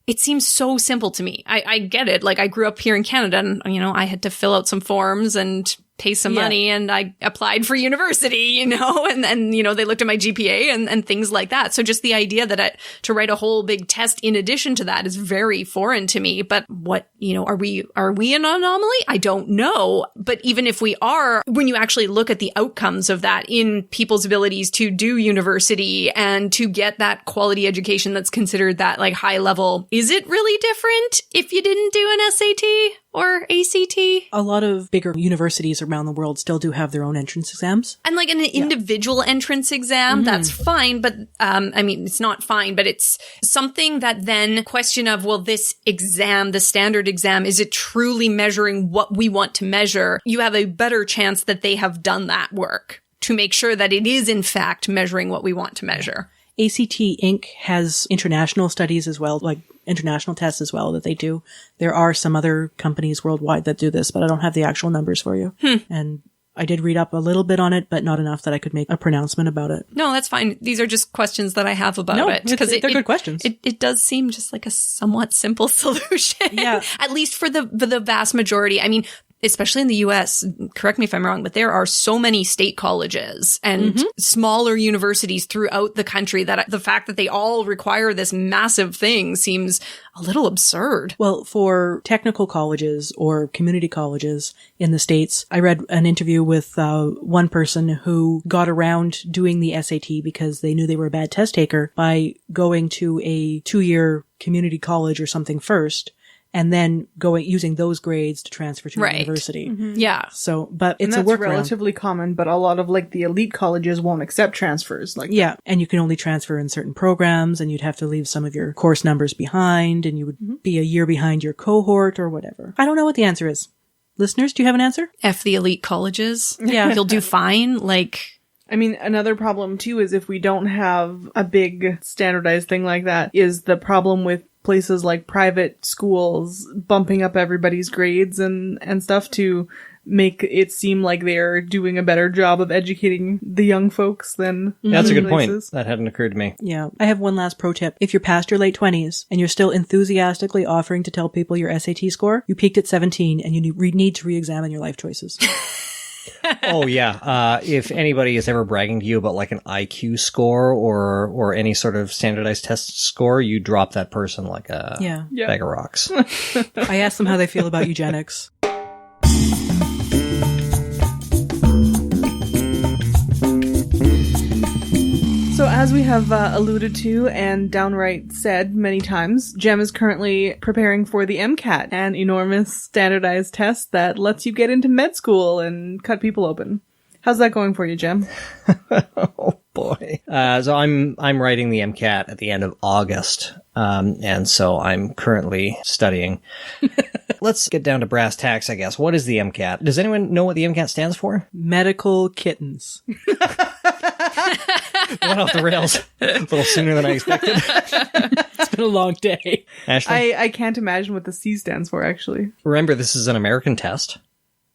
it seems so simple to me. I get it. I grew up here in Canada, and I had to fill out some forms and pay some money, and I applied for university, and they looked at my GPA and things like that. So just the idea that to write a whole big test in addition to that is very foreign to me. But what, are we an anomaly? I don't know. But even if we are, when you actually look at the outcomes of that in people's abilities to do university and to get that quality education that's considered that high level, is it really different if you didn't do an SAT or ACT? A lot of bigger universities around the world still do have their own entrance exams. And an individual entrance exam, that's fine. But, it's not fine, but it's something that then question of, well, this exam, the standard exam, is it truly measuring what we want to measure? You have a better chance that they have done that work to make sure that it is in fact measuring what we want to measure. ACT Inc. has international studies as well, international tests as well that they do. There are some other companies worldwide that do this, but I don't have the actual numbers for you. And I did read up a little bit on it, but not enough that I could make a pronouncement about it. No, that's fine. These are just questions that I have about it. Because they're good questions. It does seem just like a somewhat simple solution. Yeah. At least for the vast majority. I mean, especially in the US, correct me if I'm wrong, but there are so many state colleges and smaller universities throughout the country that the fact that they all require this massive thing seems a little absurd. Well, for technical colleges or community colleges in the States, I read an interview with one person who got around doing the SAT because they knew they were a bad test taker by going to a 2-year community college or something first, and then using those grades to transfer to university. Yeah. So, but it's a workaround. That's relatively common, but a lot of the elite colleges won't accept transfers like that. And you can only transfer in certain programs, and you'd have to leave some of your course numbers behind, and you would be a year behind your cohort or whatever. I don't know what the answer is. Listeners, do you have an answer? F the elite colleges. Yeah. You'll do fine. Another problem too is if we don't have a big standardized thing like that, is the problem with places like private schools bumping up everybody's grades and stuff to make it seem like they're doing a better job of educating the young folks than That's a good places. point. That hadn't occurred to me. Yeah. I have one last pro tip. If you're past your late 20s and you're still enthusiastically offering to tell people your SAT score, you peaked at 17 and you need to re-examine your life choices. Oh, yeah. If anybody is ever bragging to you about an IQ score or any sort of standardized test score, you drop that person like a bag of rocks. I asked them how they feel about eugenics. So as we have alluded to and downright said many times, Jem is currently preparing for the MCAT, an enormous standardized test that lets you get into med school and cut people open. How's that going for you, Jem? boy. So I'm writing the MCAT at the end of August. And so I'm currently studying. Let's get down to brass tacks, I guess. What is the MCAT? Does anyone know what the MCAT stands for? Medical kittens. Went off the rails a little sooner than I expected. It's been a long day. Ashlyn? I can't imagine what the C stands for, actually. Remember, this is an American test.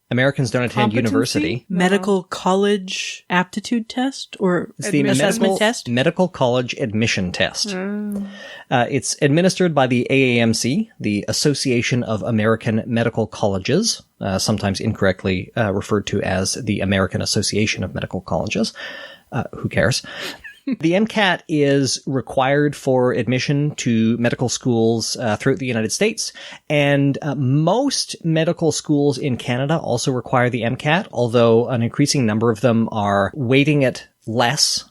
Americans don't attend Competency? university. Medical college aptitude test or It's the assessment test? Medical College Admission Test. It's administered by the AAMC, the Association of American Medical Colleges, sometimes incorrectly referred to as the American Association of Medical Colleges. Who cares? The MCAT is required for admission to medical schools throughout the United States, and most medical schools in Canada also require the MCAT, although an increasing number of them are weighting it less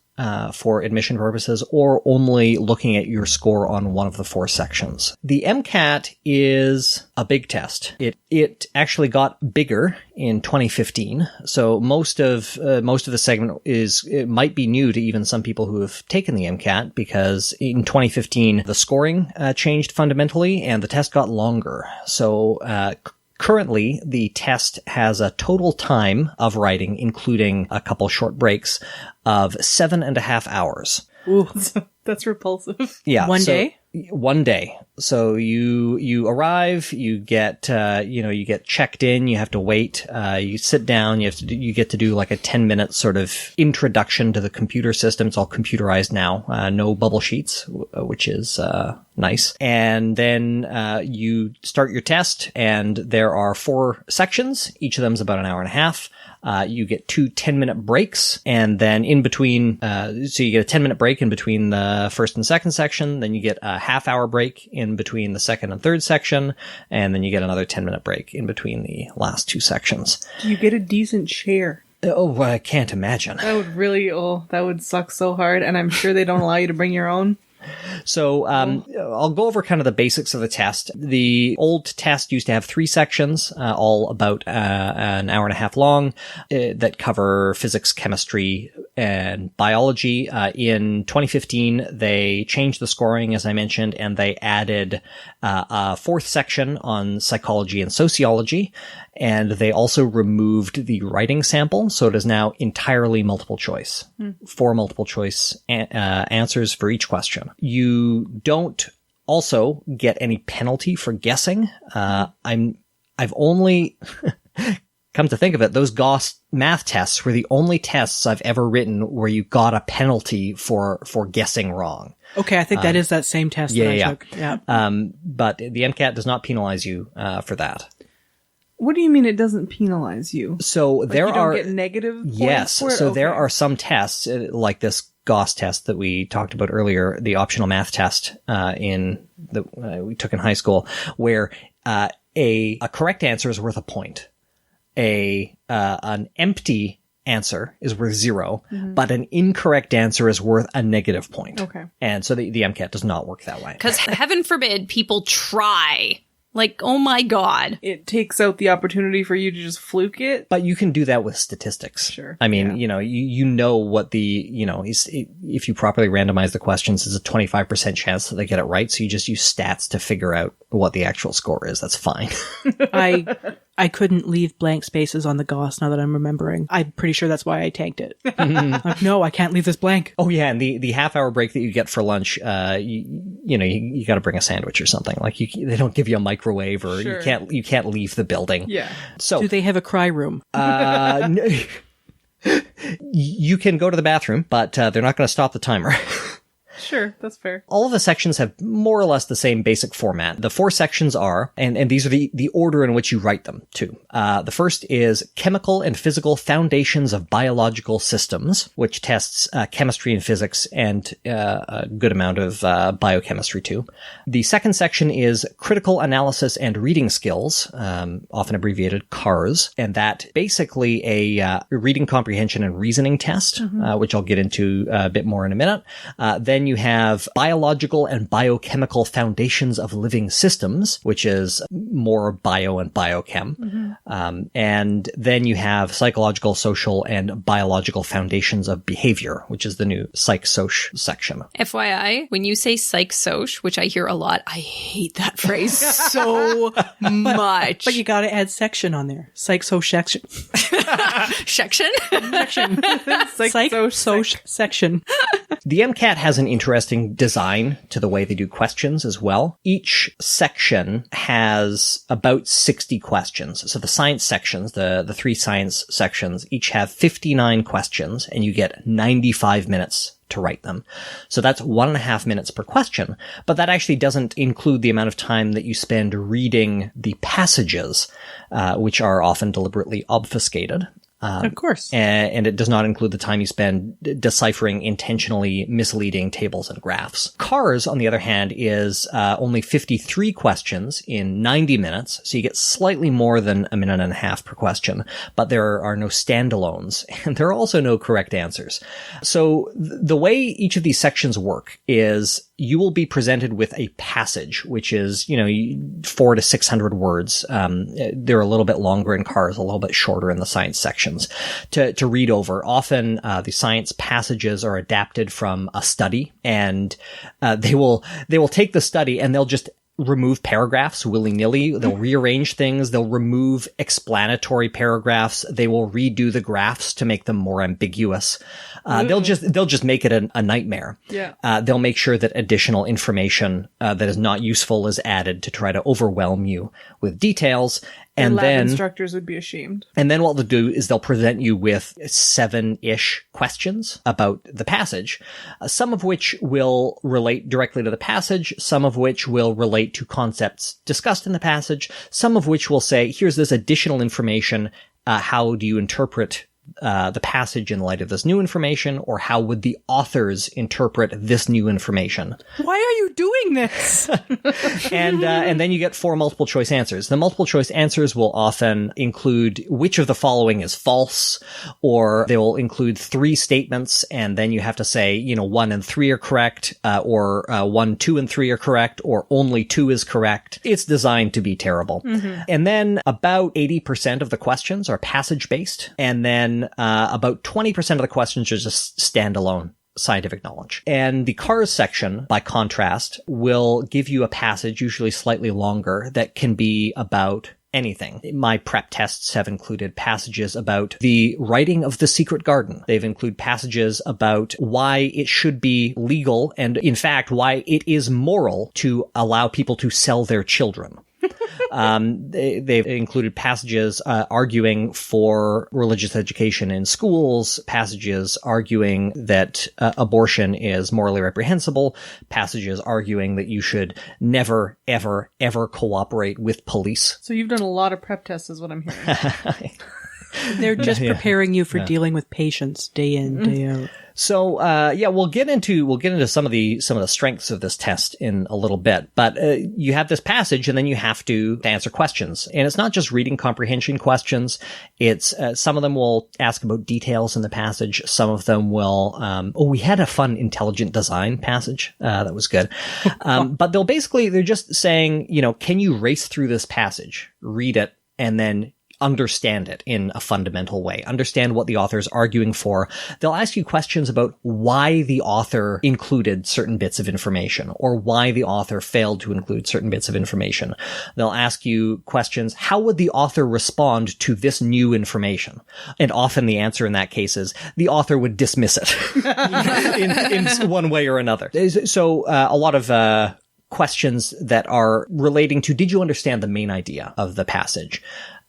for admission purposes or only looking at your score on one of the 4 sections. The MCAT is a big test. It actually got bigger in 2015. So most of the segment it might be new to even some people who have taken the MCAT, because in 2015 the scoring changed fundamentally and the test got longer. So currently, the test has a total time of writing, including a couple short breaks, of 7.5 hours. Ooh. That's repulsive. Yeah. One day? 1 day. So you arrive, you get checked in, you have to wait, you sit down, you get to do like a 10-minute sort of introduction to the computer system. It's all computerized now. No bubble sheets, which is, nice. And then, you start your test, and there are 4 sections. Each of them is about an hour and a half. You get 2 10-minute breaks, and then in between, so you get a 10-minute break in between the first and second section, then you get a half-hour break in between the second and third section, and then you get another 10-minute break in between the last 2 sections. Do you get a decent chair? Oh, I can't imagine. That would suck so hard, and I'm sure they don't allow you to bring your own. So I'll go over kind of the basics of the test. The old test used to have 3 sections, all about an hour and a half long, that cover physics, chemistry, and biology. In 2015, they changed the scoring, as I mentioned, and they added a 4th section on psychology and sociology. And they also removed the writing sample, so it is now entirely multiple choice. 4 multiple choice answers for each question. You don't also get any penalty for guessing. I've only come to think of it, those Gauss math tests were the only tests I've ever written where you got a penalty for guessing wrong. Okay, I think that is that same test that I took. Yeah. But the MCAT does not penalize you for that. What do you mean it doesn't penalize you? So Like there you are don't get negative points yes. for it? So Okay. there are some tests like this Gauss test that we talked about earlier, the optional math test we took in high school, where a correct answer is worth a point. An empty answer is worth 0, but an incorrect answer is worth a negative point. Okay. And so the MCAT does not work that way. Because heaven forbid people try. Like, oh my God. It takes out the opportunity for you to just fluke it. But you can do that with statistics. Sure. I mean, you know what if you properly randomize the questions, there's a 25% chance that they get it right. So you just use stats to figure out what the actual score is. That's fine. I couldn't leave blank spaces on the Gauss now that I'm remembering. I'm pretty sure that's why I tanked it. Like, no, I can't leave this blank. Oh yeah, and the half-hour break that you get for lunch, you got to bring a sandwich or something. Like they don't give you a microwave, or Sure. you can't leave the building. Yeah. So Do they have a cry room? you can go to the bathroom, but they're not going to stop the timer. Sure, that's fair. All of the sections have more or less the same basic format. The 4 sections are, and these are the order in which you write them too. The first is Chemical and Physical Foundations of Biological Systems, which tests chemistry and physics and a good amount of biochemistry too. The second section is Critical Analysis and Reading Skills, often abbreviated CARS, and that basically a reading comprehension and reasoning test, which I'll get into a bit more in a minute. Then you have biological and biochemical foundations of living systems, which is more bio and biochem. And then you have psychological, social, and biological foundations of behavior, which is the new psych-soc section. FYI, when you say psych-soc, which I hear a lot, I hate that phrase so much. But you got to add section on there. Psych-soc section. Section? Section. Psych-soc section. The MCAT has an interesting design to the way they do questions as well. Each section has about 60 questions. So the science sections, the 3 science sections, each have 59 questions, and you get 95 minutes to write them. So that's 1.5 minutes per question, but that actually doesn't include the amount of time that you spend reading the passages, which are often deliberately obfuscated. Of course. And it does not include the time you spend deciphering intentionally misleading tables and graphs. CARS, on the other hand, is only 53 questions in 90 minutes, so you get slightly more than 1.5 minutes per question, but there are no standalones, and there are also no correct answers. So the way each of these sections work is you will be presented with a passage, which is, 400 to 600 words. They're a little bit longer in CARS, a little bit shorter in the science sections to read over. Often, the science passages are adapted from a study, and they will take the study and they'll just remove paragraphs willy-nilly. They'll rearrange things. They'll remove explanatory paragraphs. They will redo the graphs to make them more ambiguous. They'll just make it a nightmare. Yeah. They'll make sure that additional information that is not useful is added to try to overwhelm you with details. And lab then instructors would be ashamed. And then what they'll do is they'll present you with 7-ish questions about the passage, some of which will relate directly to the passage, some of which will relate to concepts discussed in the passage, some of which will say, here's this additional information. How do you interpret the passage in light of this new information, or how would the authors interpret this new information? Why are you doing this? And then you get 4 multiple choice answers. The multiple choice answers will often include which of the following is false, or they will include 3 statements, and then you have to say, 1 and 3 are correct, or 1, 2, and 3 are correct, or only 2 is correct. It's designed to be terrible. Mm-hmm. And then about 80% of the questions are passage based, and then about 20% of the questions are just standalone scientific knowledge. And the CARS section, by contrast, will give you a passage, usually slightly longer, that can be about anything. My prep tests have included passages about the writing of The Secret Garden. They've included passages about why it should be legal, and in fact, why it is moral to allow people to sell their children. They've included passages arguing for religious education in schools, passages arguing that abortion is morally reprehensible, passages arguing that you should never, ever, ever cooperate with police. So you've done a lot of prep tests is what I'm hearing. They're just preparing you for dealing with patients day in, day out. So, we'll get into some of the strengths of this test in a little bit, but, you have this passage and then you have to answer questions. And it's not just reading comprehension questions. It's, some of them will ask about details in the passage. Some of them will, we had a fun intelligent design passage. That was good. But they're just saying, can you race through this passage, read it, and then understand it in a fundamental way, understand what the author is arguing for. They'll ask you questions about why the author included certain bits of information, or why the author failed to include certain bits of information. They'll ask you questions, how would the author respond to this new information? And often the answer in that case is the author would dismiss it in one way or another. So a lot of questions that are relating to, did you understand the main idea of the passage?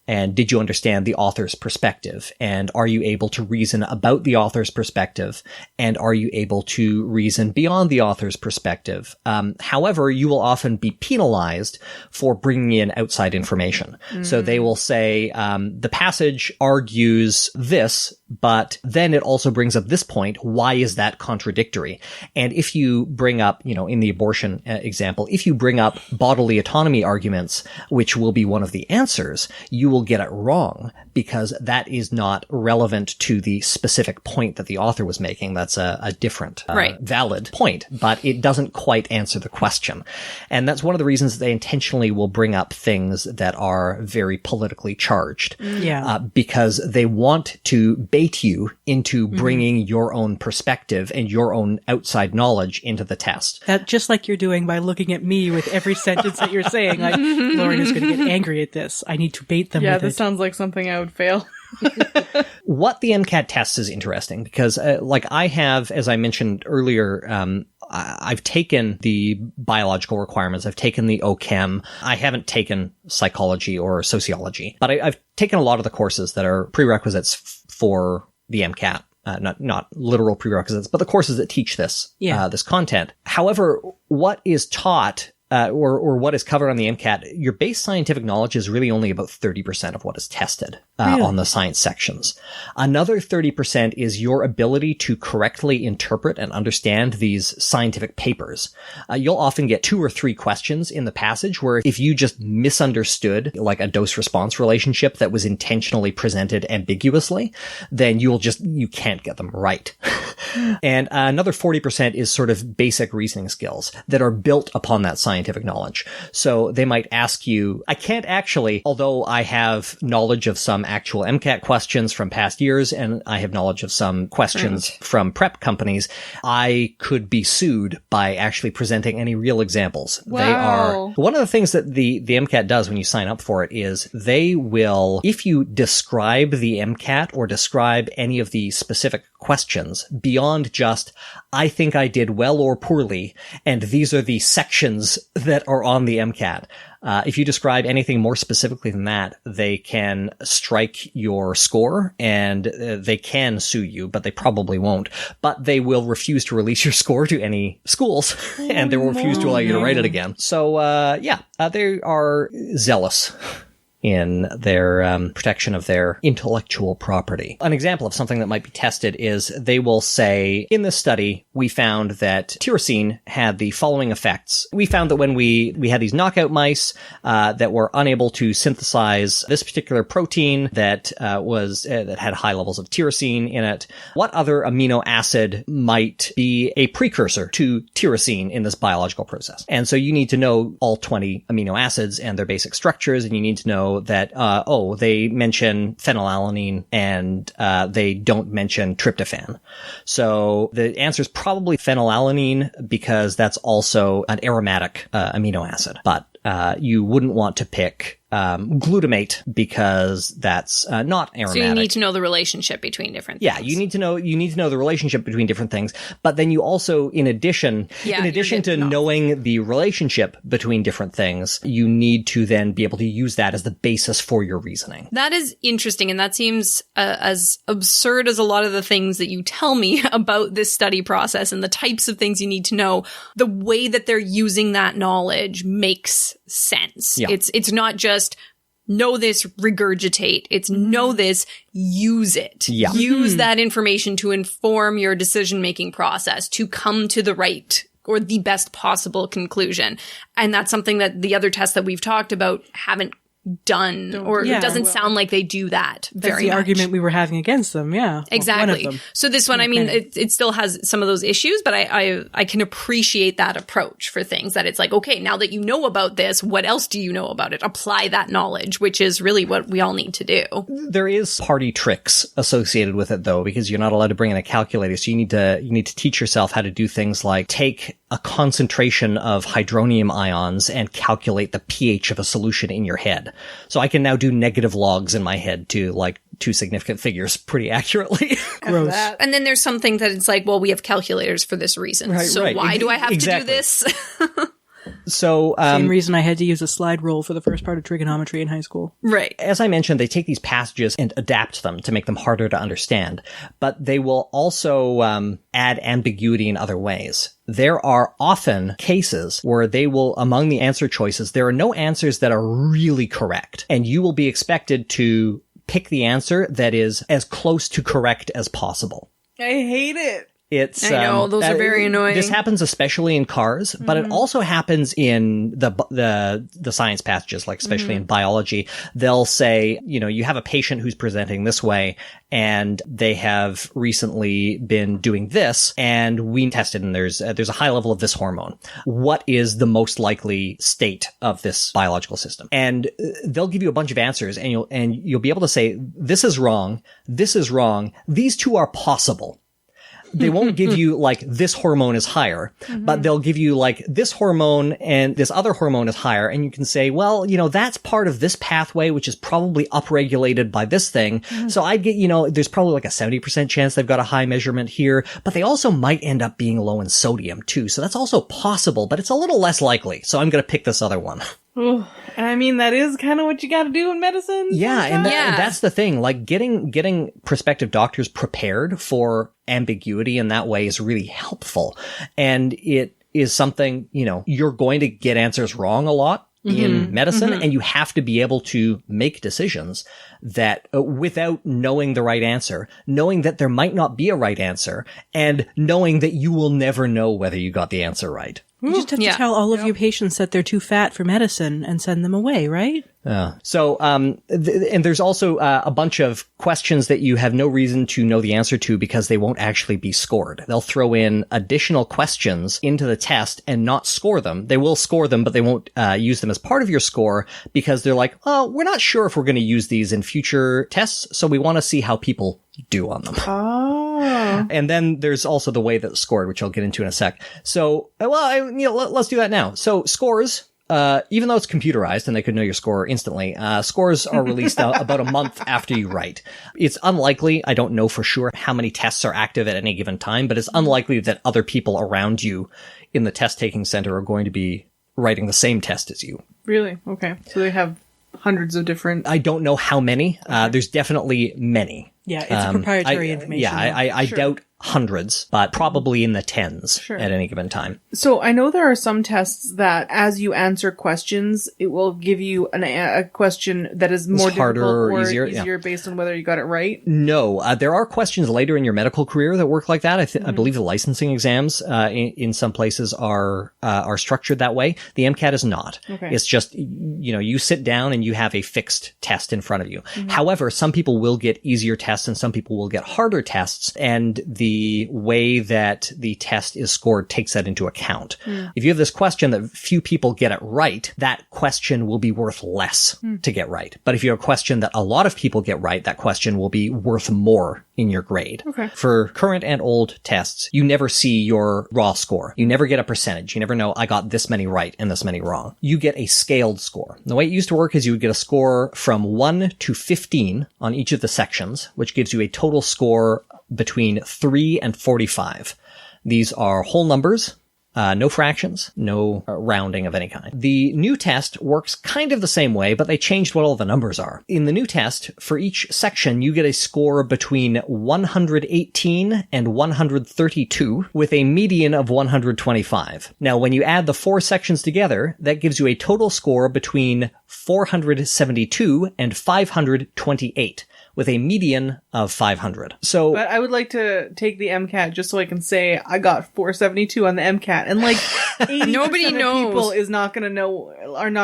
And did you understand the author's perspective? And are you able to reason about the author's perspective? And are you able to reason beyond the author's perspective? However, you will often be penalized for bringing in outside information. So they will say, the passage argues this, but then it also brings up this point. Why is that contradictory? And if you bring up, in the abortion example, if you bring up bodily autonomy arguments, which will be one of the answers, you will will get it wrong because that is not relevant to the specific point that the author was making. That's a different, valid point, but it doesn't quite answer the question. And that's one of the reasons they intentionally will bring up things that are very politically charged. Yeah. Because they want to bait you into bringing your own perspective and your own outside knowledge into the test. That just like you're doing by looking at me with every sentence that you're saying, like, Lauren is going to get angry at this. I need to bait them with this it. sounds like something I would fail. What the MCAT tests is interesting because, like I have, as I mentioned earlier, I've taken the biological requirements. I've taken the OChem. I haven't taken psychology or sociology, but I've taken a lot of the courses that are prerequisites for the MCAT. Not literal prerequisites, but the courses that teach this, this content. However, what is taught, or what is covered on the MCAT, your base scientific knowledge is really only about 30% of what is tested on the science sections. Another 30% is your ability to correctly interpret and understand these scientific papers. You'll often get 2 or 3 questions in the passage where if you just misunderstood like a dose-response relationship that was intentionally presented ambiguously, then you can't get them right. And another 40% is sort of basic reasoning skills that are built upon that scientific knowledge. So they might ask you, I can't actually, although I have knowledge of some actual MCAT questions from past years and I have knowledge of some questions from prep companies, I could be sued by actually presenting any real examples. Wow. They are one of the things that the MCAT does when you sign up for it is they will, if you describe the MCAT or describe any of the specific questions beyond just, I think I did well or poorly, and these are the sections that are on the MCAT. If you describe anything more specifically than that, they can strike your score and they can sue you, but they probably won't. But they will refuse to release your score to any schools and they will refuse to allow you to write it again. So, they are zealous in their protection of their intellectual property. An example of something that might be tested is they will say, in this study, we found that tyrosine had the following effects. We found that when we had these knockout mice that were unable to synthesize this particular protein that that had high levels of tyrosine in it, what other amino acid might be a precursor to tyrosine in this biological process? And so you need to know all 20 amino acids and their basic structures, and you need to know that, they mention phenylalanine and they don't mention tryptophan. So the answer is probably phenylalanine because that's also an aromatic amino acid. But you wouldn't want to pick glutamate because that's not aromatic. So you need to know the relationship between different things. Yeah, you need to know the relationship between different things. But then you also, in addition to knowing the relationship between different things, you need to then be able to use that as the basis for your reasoning. That is interesting, and that seems as absurd as a lot of the things that you tell me about this study process and the types of things you need to know. The way that they're using that knowledge makes sense. Yeah. It's not just know this, regurgitate. It's know this, use it. Yeah. Use that information to inform your decision-making process, to come to the right or the best possible conclusion. And that's something that the other tests that we've talked about haven't done, or it doesn't sound like they do that very much. That's the argument we were having against them, yeah. Exactly. One of them. So this one, I mean, it still has some of those issues, but I can appreciate that approach for things that it's like, okay, now that you know about this, what else do you know about it? Apply that knowledge, which is really what we all need to do. There is party tricks associated with it though, because you're not allowed to bring in a calculator. So you need to teach yourself how to do things like take a concentration of hydronium ions and calculate the pH of a solution in your head. So I can now do negative logs in my head to like 2 significant figures pretty accurately. Gross. And then there's something that it's like, well, we have calculators for this reason. Right, so why do I have to do this? So, same reason I had to use a slide rule for the first part of trigonometry in high school. Right. As I mentioned, they take these passages and adapt them to make them harder to understand, but they will also add ambiguity in other ways. There are often cases where they will, among the answer choices, there are no answers that are really correct, and you will be expected to pick the answer that is as close to correct as possible. I hate it. It's, I know, those are very annoying. This happens especially in cars, but it also happens in the science passages, like especially in biology. They'll say, you have a patient who's presenting this way, and they have recently been doing this, and we tested, and there's a high level of this hormone. What is the most likely state of this biological system? And they'll give you a bunch of answers, and you'll be able to say, this is wrong, these two are possible. They won't give you like this hormone is higher, but they'll give you like this hormone and this other hormone is higher. And you can say, well, that's part of this pathway, which is probably upregulated by this thing. So I'd get, there's probably like a 70% chance they've got a high measurement here, but they also might end up being low in sodium too. So that's also possible, but it's a little less likely. So I'm going to pick this other one. Ooh, and I mean, that is kind of what you got to do in medicine. Yeah, and that's the thing. Like getting prospective doctors prepared for ambiguity in that way is really helpful. And it is something, you're going to get answers wrong a lot in medicine, and you have to be able to make decisions that without knowing the right answer, knowing that there might not be a right answer, and knowing that you will never know whether you got the answer right. You just have to tell all of your patients that they're too fat for medicine and send them away, right? So, and there's also a bunch of questions that you have no reason to know the answer to because they won't actually be scored. They'll throw in additional questions into the test and not score them. They will score them, but they won't use them as part of your score because they're like, oh, we're not sure if we're going to use these in future tests, so we want to see how people do on them. Oh. And then there's also the way that's scored, which I'll get into in a sec. So, let's do that now. So scores, even though it's computerized and they could know your score instantly, scores are released about a month after you write. It's unlikely, I don't know for sure how many tests are active at any given time, but it's unlikely that other people around you in the test-taking center are going to be writing the same test as you. Really? Okay. So they have hundreds of different... I don't know how many. There's definitely many. Yeah, it's proprietary information. Yeah, I doubt hundreds, but probably in the tens at any given time. So I know there are some tests that as you answer questions, it will give you a question that is more harder difficult or easier based on whether you got it right. No, there are questions later in your medical career that work like that. I believe the licensing exams in some places are structured that way. The MCAT is not. Okay. It's just, you sit down and you have a fixed test in front of you. However, some people will get easier tests and some people will get harder tests, and the way that the test is scored takes that into account. If you have this question that few people get it right, that question will be worth less to get right. But if you have a question that a lot of people get right, that question will be worth more in your grade. Okay. For current and old tests, you never see your raw score. You never get a percentage. You never know, I got this many right and this many wrong. You get a scaled score. The way it used to work is you would get a score from 1 to 15 on each of the sections, which gives you a total score between 3 and 45. These are whole numbers, no fractions, no rounding of any kind. The new test works kind of the same way, but they changed what all the numbers are. In the new test, for each section, you get a score between 118 and 132 with a median of 125. Now, when you add the 4 sections together, that gives you a total score between 472 and 528. With a median of 500. So, but I would like to take the MCAT just so I can say I got 472 on the MCAT, and like 80% Nobody of knows. people are not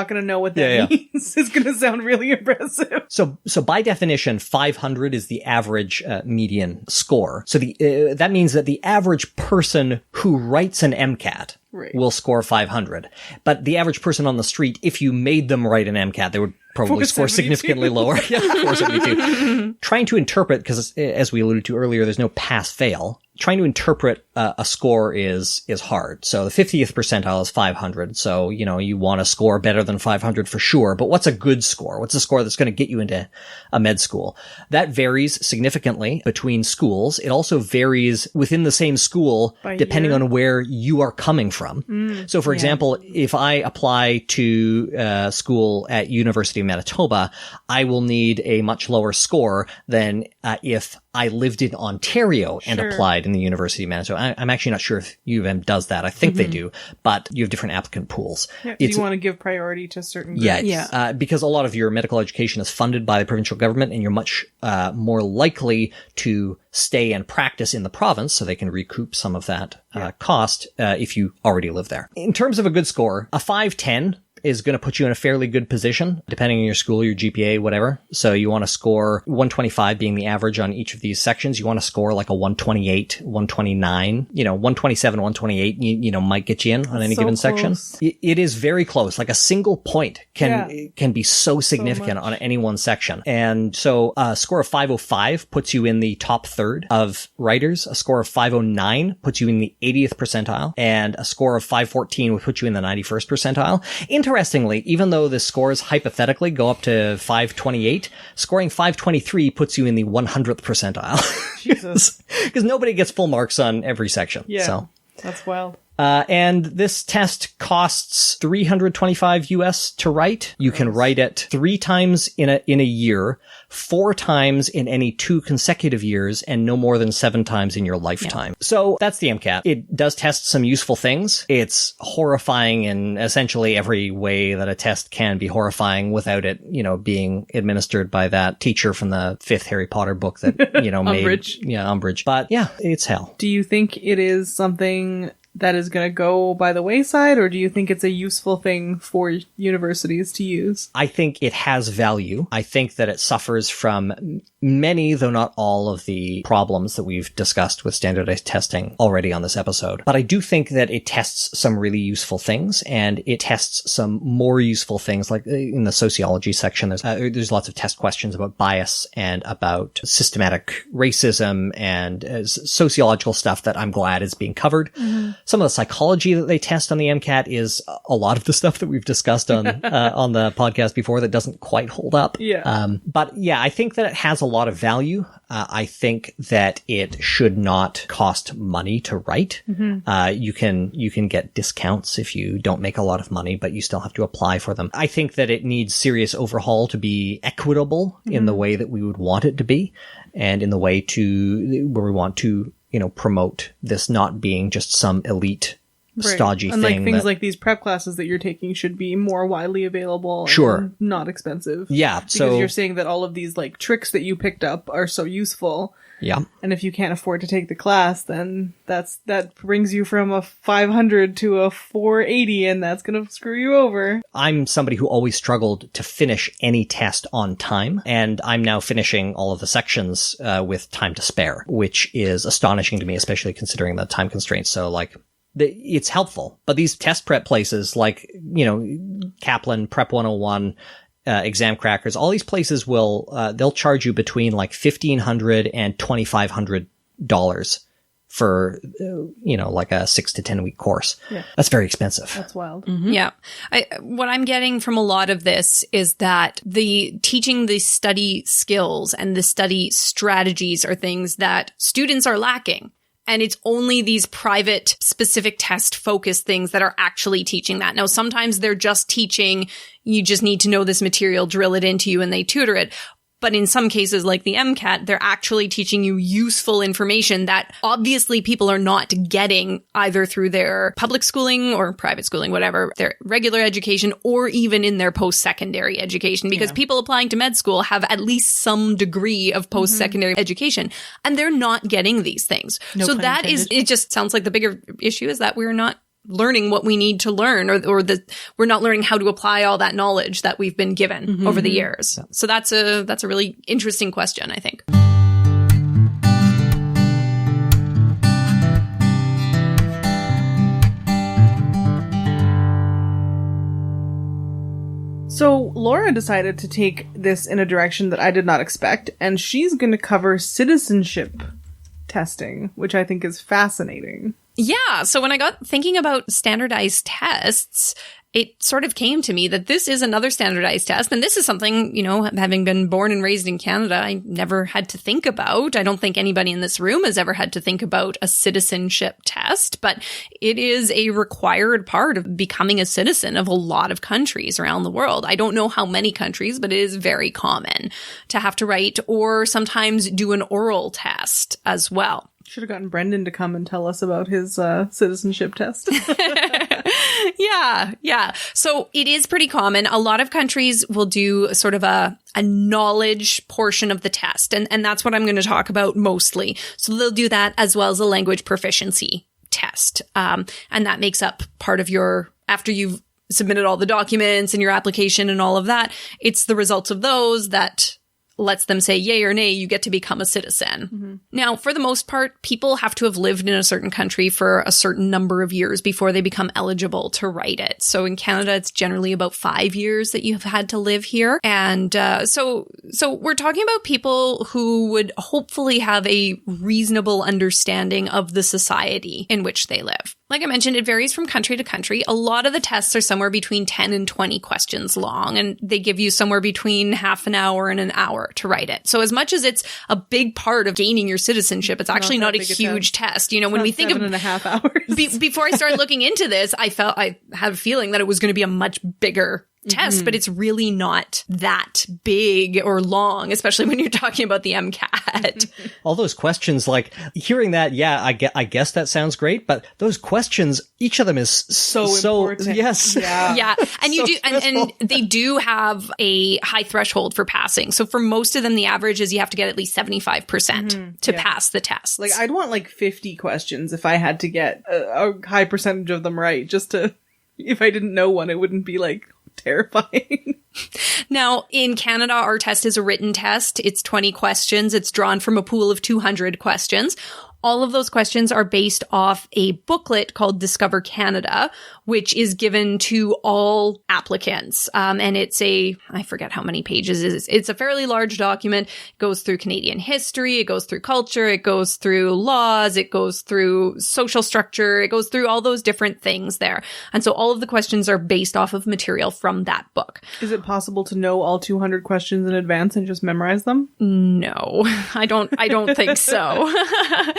going to know what that means. It's going to sound really impressive. So by definition, 500 is the average median score. So that means that the average person who writes an MCAT will score 500. But the average person on the street, if you made them write an MCAT, they would probably score significantly lower. Yeah, 472. Trying to interpret, because as we alluded to earlier, there's no pass-fail. Trying to interpret a score is hard. So the 50th percentile is 500. So, you want to score better than 500 for sure. But what's a good score? What's a score that's going to get you into a med school? That varies significantly between schools. It also varies within the same school depending on where you are coming from. So, for example, if I apply to school at University of Manitoba, I will need a much lower score than if I lived in Ontario and applied in the University of Manitoba. I'm actually not sure if U of M does that. I think they do, but you have different applicant pools. Yeah, you want to give priority to certain groups. Yeah. Because a lot of your medical education is funded by the provincial government, and you're much more likely to stay and practice in the province so they can recoup some of that cost if you already live there. In terms of a good score, a 510 is going to put you in a fairly good position, depending on your school, your GPA, whatever. So you want to score 125 being the average on each of these sections. You want to score like a 128, 129, 127, 128, might get you in on any given section. It is very close. Like a single point can be so significant on any one section. And so a score of 505 puts you in the top third of writers. A score of 509 puts you in the 80th percentile. And a score of 514 would put you in the 91st percentile. Interestingly, even though the scores hypothetically go up to 528, scoring 523 puts you in the 100th percentile. Jesus. Because nobody gets full marks on every section. Yeah, so. That's wild. And this test costs $325 US to write. You can write it 3 times in a year, 4 times in any 2 consecutive years, and no more than 7 times in your lifetime. Yeah. So that's the MCAT. It does test some useful things. It's horrifying in essentially every way that a test can be horrifying without it, being administered by that teacher from the 5th Harry Potter book that, made Umbridge. Yeah, Umbridge. But yeah, it's hell. Do you think it is something that is going to go by the wayside, or do you think it's a useful thing for universities to use? I think it has value. I think that it suffers from many, though not all, of the problems that we've discussed with standardized testing already on this episode. But I do think that it tests some really useful things, and it tests some more useful things, like in the sociology section, there's lots of test questions about bias and about systematic racism and sociological stuff that I'm glad is being covered. Mm-hmm. Some of the psychology that they test on the MCAT is a lot of the stuff that we've discussed on the podcast before that doesn't quite hold up. Yeah. But yeah, I think that it has a lot of value. I think that it should not cost money to write. Mm-hmm. You can get discounts if you don't make a lot of money, but you still have to apply for them. I think that it needs serious overhaul to be equitable in the way that we would want it to be, and in the way where we want to promote this not being just some elite stodgy and thing. Like things like these prep classes that you're taking should be more widely available. Sure. And not expensive. Yeah. Because you're saying that all of these like tricks that you picked up are so useful. Yeah. And if you can't afford to take the class, then that brings you from a 500 to a 480, and that's going to screw you over. I'm somebody who always struggled to finish any test on time, and I'm now finishing all of the sections with time to spare, which is astonishing to me, especially considering the time constraints. So it's helpful. But these test prep places like, Kaplan, Prep 101, Exam Crackers, all these places they'll charge you between like $1,500 and $2,500 for, like a 6 to 10 week course. Yeah. That's very expensive. That's wild. Mm-hmm. Yeah. What I'm getting from a lot of this is that teaching the study skills and the study strategies are things that students are lacking. And it's only these private, specific test-focused things that are actually teaching that. Now, sometimes they're just teaching, you just need to know this material, drill it into you, and they tutor it. But in some cases, like the MCAT, they're actually teaching you useful information that obviously people are not getting either through their public schooling or private schooling, whatever, their regular education, or even in their post-secondary education, because people applying to med school have at least some degree of post-secondary education, and they're not getting these things. So that is, it just sounds like the bigger issue is that we're not learning what we need to learn, or we're not learning how to apply all that knowledge that we've been given over the years. So that's a really interesting question, I think. So Laura decided to take this in a direction that I did not expect, and she's going to cover citizenship testing, which I think is fascinating. Yeah. So when I got thinking about standardized tests, it sort of came to me that this is another standardized test. And this is something, you know, having been born and raised in Canada, I never had to think about. I don't think anybody in this room has ever had to think about a citizenship test, but it is a required part of becoming a citizen of a lot of countries around the world. I don't know how many countries, but it is very common to have to write or sometimes do an oral test as well. Should have gotten Brendan to come and tell us about his citizenship test. Yeah. So it is pretty common. A lot of countries will do sort of a knowledge portion of the test. And that's what I'm going to talk about mostly. So they'll do that as well as a language proficiency test. And that makes up part of your, after you've submitted all the documents and your application and all of that, it's the results of those that lets them say yay or nay, you get to become a citizen. Mm-hmm. Now, for the most part, people have to have lived in a certain country for a certain number of years before they become eligible to write it. So in Canada, it's generally about 5 years that you've had to live here. And so we're talking about people who would hopefully have a reasonable understanding of the society in which they live. Like I mentioned, it varies from country to country. A lot of the tests are somewhere between 10 and 20 questions long, and they give you somewhere between half an hour and an hour to write it. So as much as it's a big part of gaining your citizenship, it's actually not a huge test. You know, when we think of 7.5 hours. Before I started looking into this, I had a feeling that it was going to be a much bigger test, but it's really not that big or long, especially when you're talking about the MCAT. All those questions, like hearing that, yeah, I guess that sounds great, but those questions, each of them is so important. Yes. Yeah. And you do, and they do have a high threshold for passing. So for most of them, the average is you have to get at least 75% to pass the test. Like I'd want like 50 questions if I had to get a high percentage of them right, just to, if I didn't know one, it wouldn't be like terrifying. Now, in Canada, our test is a written test. It's 20 questions. It's drawn from a pool of 200 questions. All of those questions are based off a booklet called Discover Canada, which is given to all applicants. And it's I forget how many pages it is. It's a fairly large document. It goes through Canadian history. It goes through culture. It goes through laws. It goes through social structure. It goes through all those different things there. And so all of the questions are based off of material from that book. Is it possible to know all 200 questions in advance and just memorize them? No, I don't think so.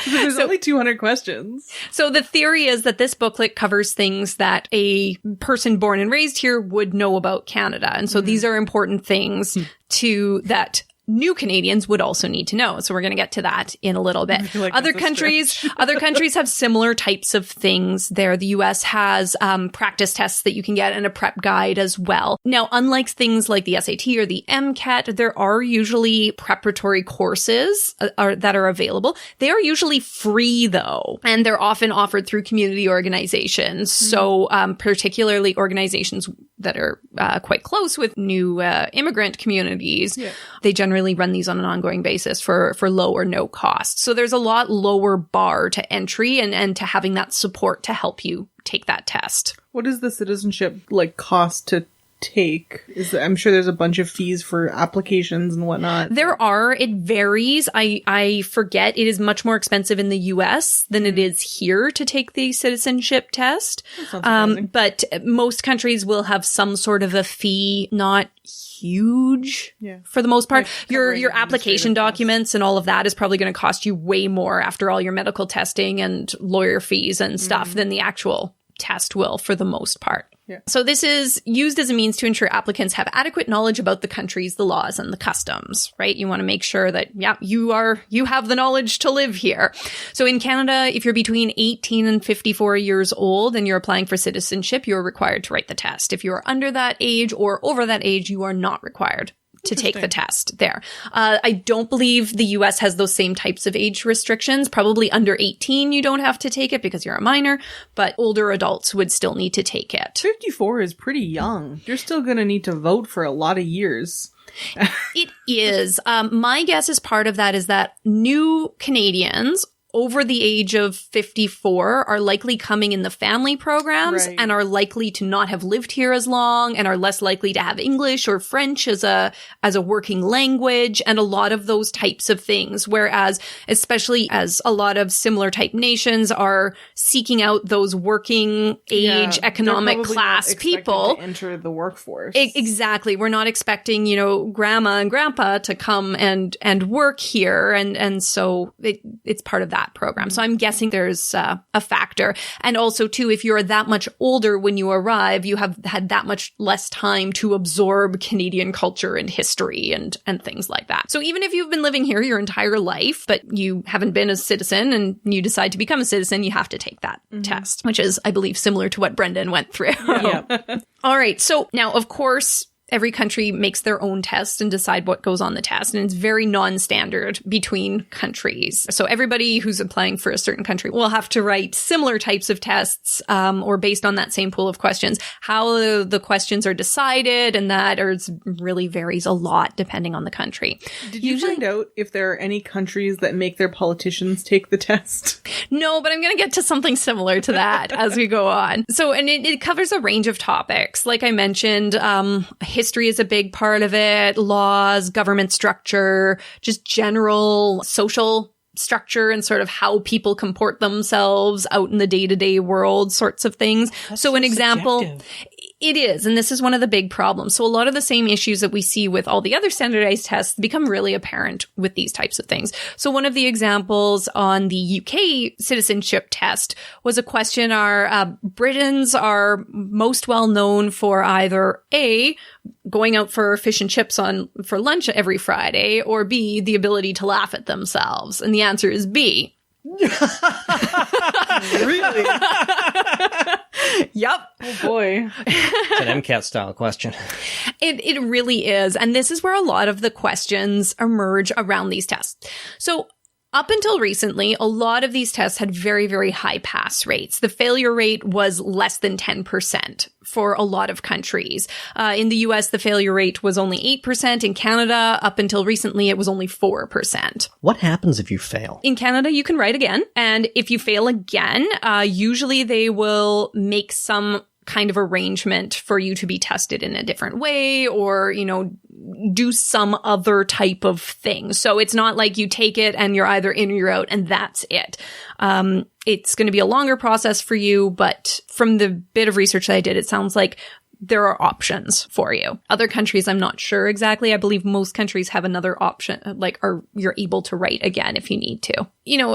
There's only 200 questions. So the theory is that this booklet covers things that a person born and raised here would know about Canada. And so these are important things that new Canadians would also need to know. So we're going to get to that in a little bit. Like other countries have similar types of things there. The US has practice tests that you can get and a prep guide as well. Now, unlike things like the SAT or the MCAT, there are usually preparatory courses that are available. They are usually free though, and they're often offered through community organizations. So particularly organizations that are quite close with new immigrant communities. Yeah. They generally run these on an ongoing basis for low or no cost. So there's a lot lower bar to entry and to having that support to help you take that test. What is the citizenship cost to take? I'm sure there's a bunch of fees for applications and whatnot. There are. It varies. I forget. It is much more expensive in the US than it is here to take the citizenship test. But most countries will have some sort of a fee, not huge for the most part. Your application documents and all of that is probably going to cost you way more after all your medical testing and lawyer fees and stuff than the actual test will for the most part. Yeah. So this is used as a means to ensure applicants have adequate knowledge about the countries, the laws, and the customs, right? You want to make sure that, you have the knowledge to live here. So in Canada, if you're between 18 and 54 years old and you're applying for citizenship, you're required to write the test. If you're under that age or over that age, you are not required to take the test there. I don't believe the US has those same types of age restrictions. Probably under 18, you don't have to take it because you're a minor, but older adults would still need to take it. 54 is pretty young. You're still going to need to vote for a lot of years. It is. My guess is part of that is that new Canadians over the age of 54 are likely coming in the family programs and are likely to not have lived here as long and are less likely to have English or French as a working language and a lot of those types of things. Whereas, especially as a lot of similar type nations are seeking out those working age economic class people to enter the workforce. Exactly. We're not expecting, grandma and grandpa to come and work here. And so it's part of that program. So I'm guessing there's a factor. And also too, if you're that much older when you arrive, you have had that much less time to absorb Canadian culture and history and things like that. So even if you've been living here your entire life, but you haven't been a citizen and you decide to become a citizen, you have to take that test, which is, I believe, similar to what Brendan went through. All right. So now, of course, every country makes their own test and decide what goes on the test. And it's very non-standard between countries. So everybody who's applying for a certain country will have to write similar types of tests, or based on that same pool of questions. How the questions are decided and that really varies a lot depending on the country. Did you find out if there are any countries that make their politicians take the test? No, but I'm going to get to something similar to that as we go on. So, and it covers a range of topics. Like I mentioned, history is a big part of it, laws, government structure, just general social structure and sort of how people comport themselves out in the day-to-day world sorts of things. So an example, it is, and this is one of the big problems. So a lot of the same issues that we see with all the other standardized tests become really apparent with these types of things. So one of the examples on the UK citizenship test was a question, Britons are most well known for either A, going out for fish and chips for lunch every Friday, or B, the ability to laugh at themselves. And the answer is B. Really? Yep. Oh boy. It's an MCAT style question. It really is. And this is where a lot of the questions emerge around these tests. So up until recently, a lot of these tests had very, very high pass rates. The failure rate was less than 10% for a lot of countries. In the US, the failure rate was only 8%. In Canada, up until recently, it was only 4%. What happens if you fail? In Canada, you can write again. And if you fail again, usually they will make some kind of arrangement for you to be tested in a different way or, do some other type of thing. So it's not like you take it and you're either in or you're out and that's it. It's going to be a longer process for you, but from the bit of research that I did, it sounds like there are options for you. Other countries, I'm not sure exactly. I believe most countries have another option, you're able to write again if you need to.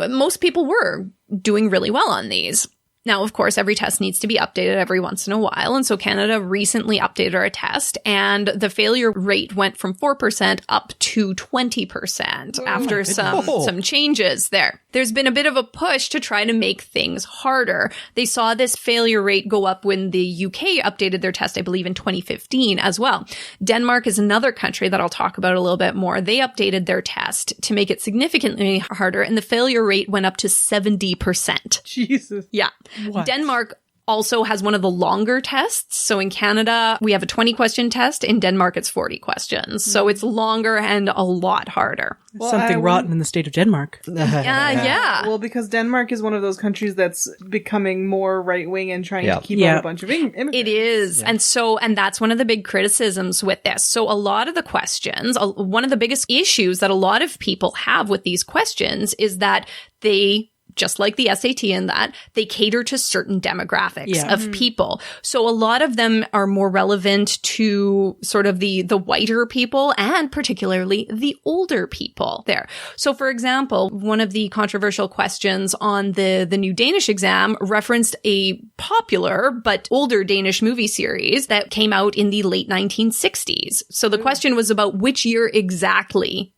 Most people were doing really well on these. Now, of course, every test needs to be updated every once in a while. And so Canada recently updated our test and the failure rate went from 4% up to 20% after some changes there. There's been a bit of a push to try to make things harder. They saw this failure rate go up when the UK updated their test, I believe, in 2015 as well. Denmark is another country that I'll talk about a little bit more. They updated their test to make it significantly harder and the failure rate went up to 70%. Jesus. Yeah. What? Denmark also has one of the longer tests. So in Canada, we have a 20-question test. In Denmark, it's 40 questions. So it's longer and a lot harder. Well, Something rotten in the state of Denmark. Yeah. Well, because Denmark is one of those countries that's becoming more right-wing and trying to keep out a bunch of immigrants. It is. Yeah. And that's one of the big criticisms with this. So a lot of the questions, one of the biggest issues that a lot of people have with these questions is that they, just like the SAT in that, they cater to certain demographics of people. So a lot of them are more relevant to sort of the whiter people and particularly the older people there. So for example, one of the controversial questions on the new Danish exam referenced a popular but older Danish movie series that came out in the late 1960s. So the question was about which year exactly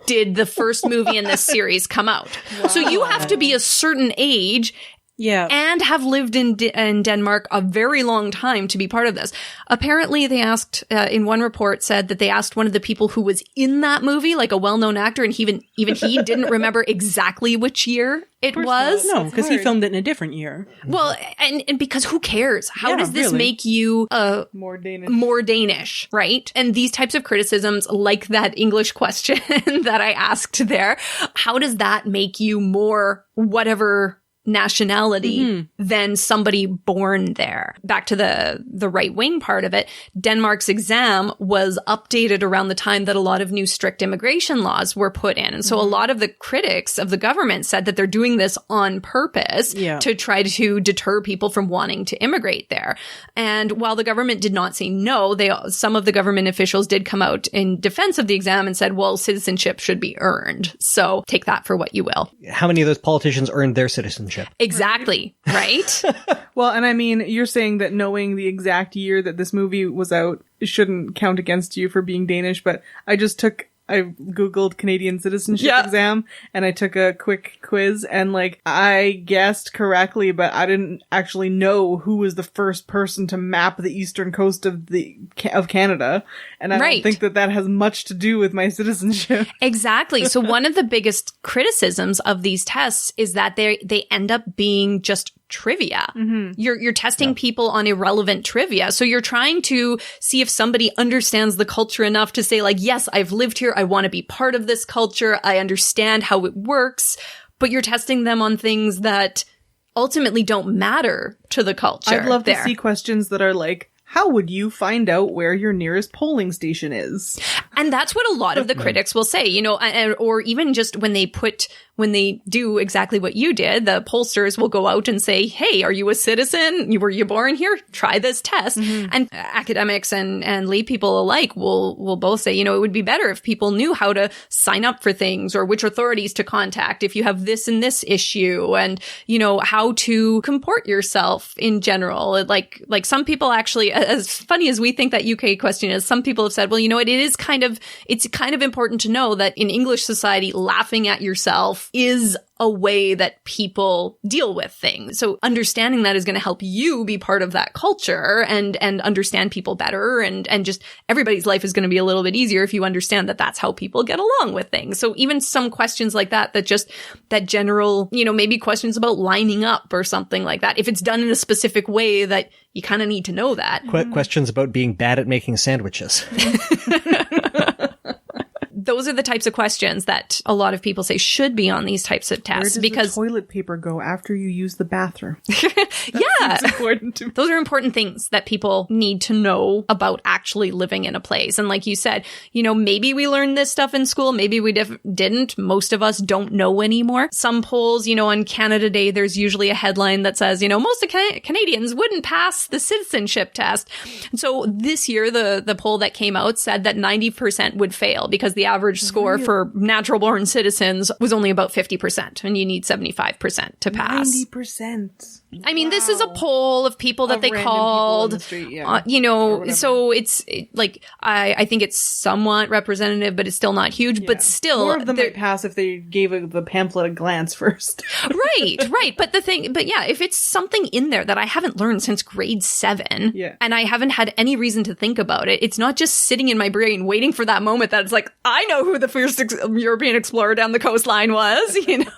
did the first movie in this series come out. Wow. So you have to be a certain age Yeah. and have lived in Denmark a very long time to be part of this. Apparently, they asked, in one report said that they asked one of the people who was in that movie, like a well-known actor, and even he didn't remember exactly which year it was. No, because he filmed it in a different year. Well, and because who cares? How Yeah, does this really. make you More Danish. more Danish, right? And these types of criticisms, like that English question that I asked there, how does that make you more whatever nationality than somebody born there? Back to the right-wing part of it, Denmark's exam was updated around the time that a lot of new strict immigration laws were put in. And so a lot of the critics of the government said that they're doing this on purpose to try to deter people from wanting to immigrate there. And while the government did not say no, some of the government officials did come out in defense of the exam and said, well, citizenship should be earned. So take that for what you will. How many of those politicians earned their citizenship? Exactly, right? Well, and I mean, you're saying that knowing the exact year that this movie was out shouldn't count against you for being Danish, but I Googled Canadian citizenship exam, and I took a quick quiz, and like, I guessed correctly, but I didn't actually know who was the first person to map the eastern coast of Canada, and I don't think that has much to do with my citizenship. Exactly. So one of the biggest criticisms of these tests is that they end up being just trivia. You're testing people on irrelevant trivia. So you're trying to see if somebody understands the culture enough to say, like, yes, I've lived here. I want to be part of this culture. I understand how it works. But you're testing them on things that ultimately don't matter to the culture. I'd love to see questions that are like, how would you find out where your nearest polling station is? And that's what a lot of the critics will say, you know, or even just when they do exactly what you did, the pollsters will go out and say, hey, are you a citizen? Were you born here? Try this test. And academics and lay people alike will both say, you know, it would be better if people knew how to sign up for things or which authorities to contact if you have this and this issue, and, you know, how to comport yourself in general. Like some people actually, as funny as we think that UK question is, some people have said, well, you know, it's kind of important to know that in English society, laughing at yourself is a way that people deal with things. So understanding that is going to help you be part of that culture and understand people better, and just everybody's life is going to be a little bit easier if you understand that that's how people get along with things. So even some questions like that general, you know, maybe questions about lining up or something like that, if it's done in a specific way that you kind of need to know that. Questions about being bad at making sandwiches. Those are the types of questions that a lot of people say should be on these types of tests. Where does the toilet paper go after you use the bathroom? Yeah. Important to me. Those are important things that people need to know about actually living in a place. And like you said, you know, maybe we learned this stuff in school. Maybe we didn't. Most of us don't know anymore. Some polls, you know, on Canada Day, there's usually a headline that says, you know, most of Canadians wouldn't pass the citizenship test. And so this year, the poll that came out said that 90% would fail because the average score for natural born citizens was only about 50%, and you need 75% to pass. 90%. I mean, this is a poll of people that they called, the street, you know, so it's like, I think it's somewhat representative, but it's still not huge, but still. More of them might pass if they gave the pamphlet a glance first. Right. But yeah, if it's something in there that I haven't learned since grade 7, and I haven't had any reason to think about it, it's not just sitting in my brain waiting for that moment that it's like, I know who the first European explorer down the coastline was, you know?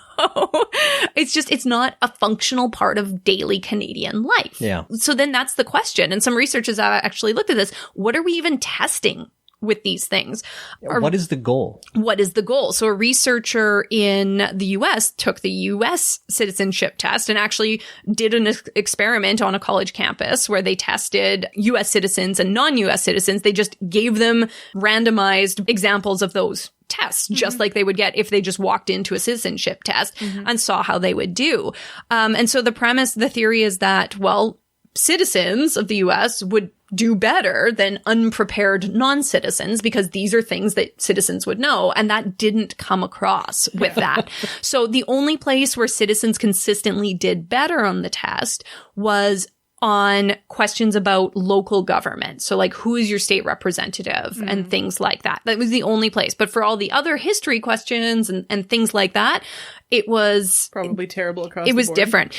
It's not a functional part of daily Canadian life. Yeah. So then that's the question. And some researchers have actually looked at this. What are we even testing with these things? What is the goal? What is the goal? So a researcher in the US took the US citizenship test and actually did an experiment on a college campus where they tested US citizens and non-US citizens. They just gave them randomized examples of those tests, just like they would get if they just walked into a citizenship test and saw how they would do. And so the theory is that, well, citizens of the US would do better than unprepared non-citizens because these are things that citizens would know. And that didn't come across with that. So the only place where citizens consistently did better on the test was on questions about local government. So like, who is your state representative and things like that. That was the only place. But for all the other history questions and things like that, it was probably terrible across the board. It was different.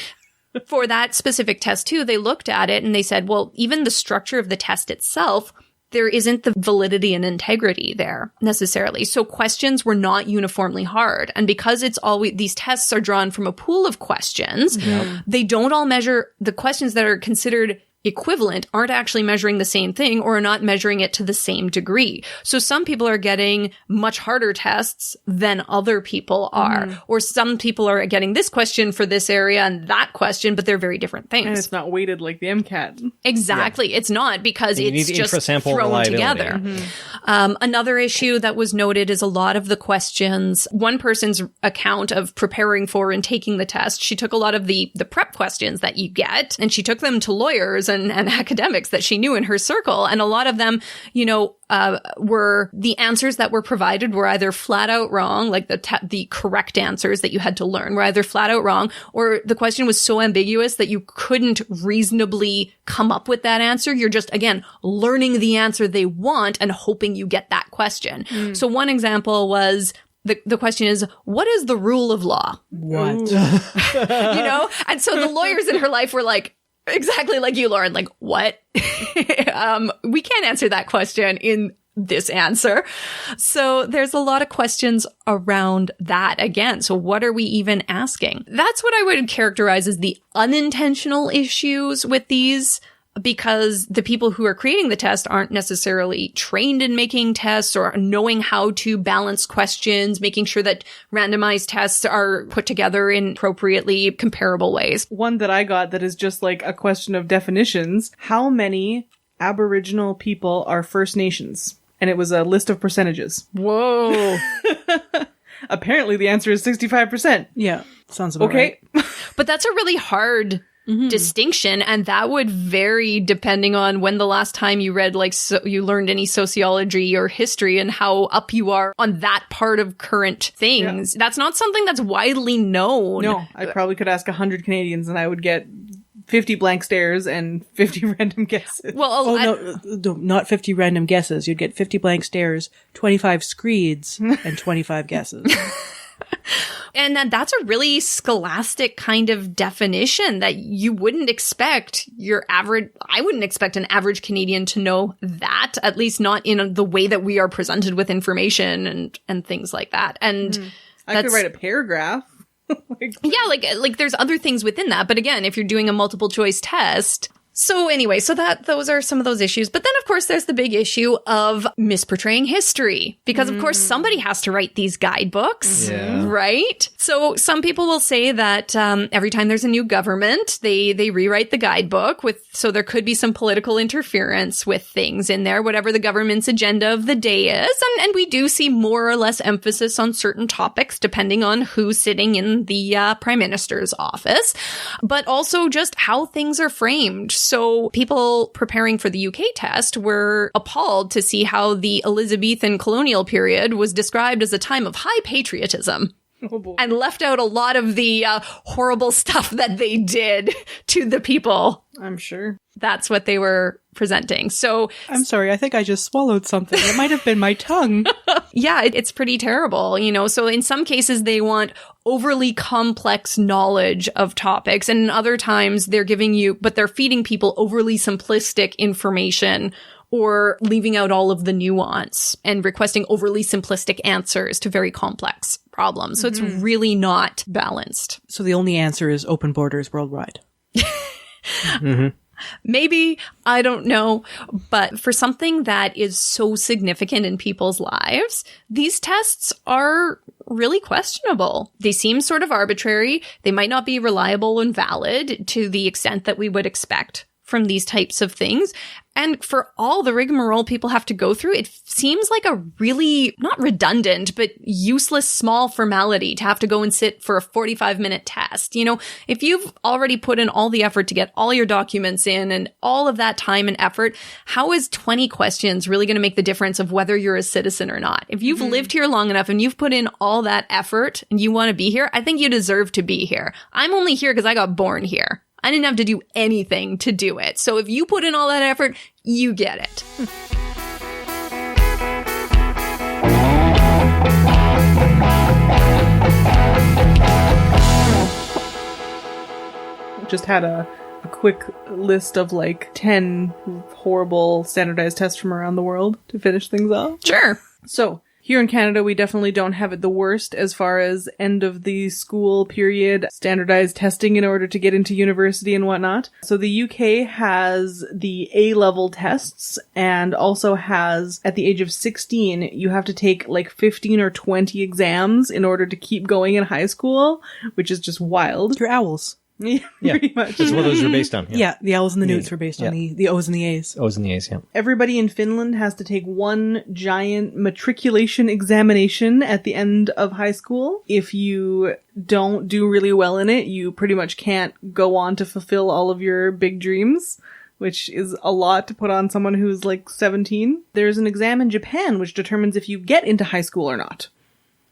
For that specific test too, they looked at it and they said, well, even the structure of the test itself, there isn't the validity and integrity there necessarily. So questions were not uniformly hard. And because it's always, these tests are drawn from a pool of questions, they don't all measure the questions that are considered equivalent aren't actually measuring the same thing or are not measuring it to the same degree. So some people are getting much harder tests than other people are. Or some people are getting this question for this area and that question, but they're very different things. And it's not weighted like the MCAT. Exactly. It's not because And it's just intrasample thrown reliability. together. Another issue that was noted is a lot of the questions, one person's account of preparing for and taking the test, she took a lot of the prep questions that you get and she took them to lawyers and academics that she knew in her circle. And a lot of them, were the answers that were provided were either flat out wrong, like the correct answers that you had to learn were either flat out wrong, or the question was so ambiguous that you couldn't reasonably come up with that answer. You're just, again, learning the answer they want and hoping you get that question. So one example was, the question is, what is the rule of law? What? And so the lawyers in her life were like, exactly like you, Lauren, like, what? We can't answer that question in this answer. So there's a lot of questions around that again. So what are we even asking? That's what I would characterize as the unintentional issues with these, because the people who are creating the test aren't necessarily trained in making tests or knowing how to balance questions, making sure that randomized tests are put together in appropriately comparable ways. One that I got that is just like a question of definitions. How many Aboriginal people are First Nations? And it was a list of percentages. Whoa. Apparently the answer is 65%. Yeah, sounds about right. But that's a really hard distinction, and that would vary depending on when the last time you read, you learned any sociology or history and how up you are on that part of current things. Yeah. That's not something that's widely known. No, I probably could ask 100 Canadians and I would get 50 blank stares and 50 random guesses. Well, no, not 50 random guesses. You'd get 50 blank stares, 25 screeds, and 25 guesses. And that's a really scholastic kind of definition that you wouldn't expect I wouldn't expect an average Canadian to know that, at least not in the way that we are presented with information and things like that. And I could write a paragraph. like there's other things within that. But again, if you're doing a multiple choice test. So anyway, those are some of those issues. But then, of course, there's the big issue of misportraying history. Because, of course, somebody has to write these guidebooks, right? So some people will say that every time there's a new government, they rewrite the guidebook so there could be some political interference with things in there, whatever the government's agenda of the day is. And we do see more or less emphasis on certain topics, depending on who's sitting in the Prime Minister's office, but also just how things are framed. So people preparing for the UK test were appalled to see how the Elizabethan colonial period was described as a time of high patriotism. Oh boy. And left out a lot of the horrible stuff that they did to the people. I'm sure. That's what they were presenting. So I'm sorry, I think I just swallowed something. It might have been my tongue. Yeah, it's pretty terrible, So in some cases, they want overly complex knowledge of topics. And in other times, they're feeding people overly simplistic information or leaving out all of the nuance and requesting overly simplistic answers to very complex problems. So it's really not balanced. So the only answer is open borders worldwide. Maybe, I don't know. But for something that is so significant in people's lives, these tests are really questionable. They seem sort of arbitrary. They might not be reliable and valid to the extent that we would expect from these types of things. And for all the rigmarole people have to go through, it seems like a really, not redundant, but useless small formality to have to go and sit for a 45-minute test. If you've already put in all the effort to get all your documents in and all of that time and effort, how is 20 questions really going to make the difference of whether you're a citizen or not? If you've lived here long enough and you've put in all that effort and you want to be here, I think you deserve to be here. I'm only here because I got born here. I didn't have to do anything to do it. So if you put in all that effort, you get it. just had a quick list of like 10 horrible standardized tests from around the world to finish things off. Sure. So, here in Canada, we definitely don't have it the worst as far as end of the school period standardized testing in order to get into university and whatnot. So the UK has the A-level tests and also has, at the age of 16, you have to take like 15 or 20 exams in order to keep going in high school, which is just wild. Your owls. Yeah, Yeah. pretty much. That's what those are based on. Yeah, the owls and the newts were based on the O's and the A's. O's and the A's, yeah. Everybody in Finland has to take one giant matriculation examination at the end of high school. If you don't do really well in it, you pretty much can't go on to fulfill all of your big dreams, which is a lot to put on someone who's like 17. There's an exam in Japan which determines if you get into high school or not.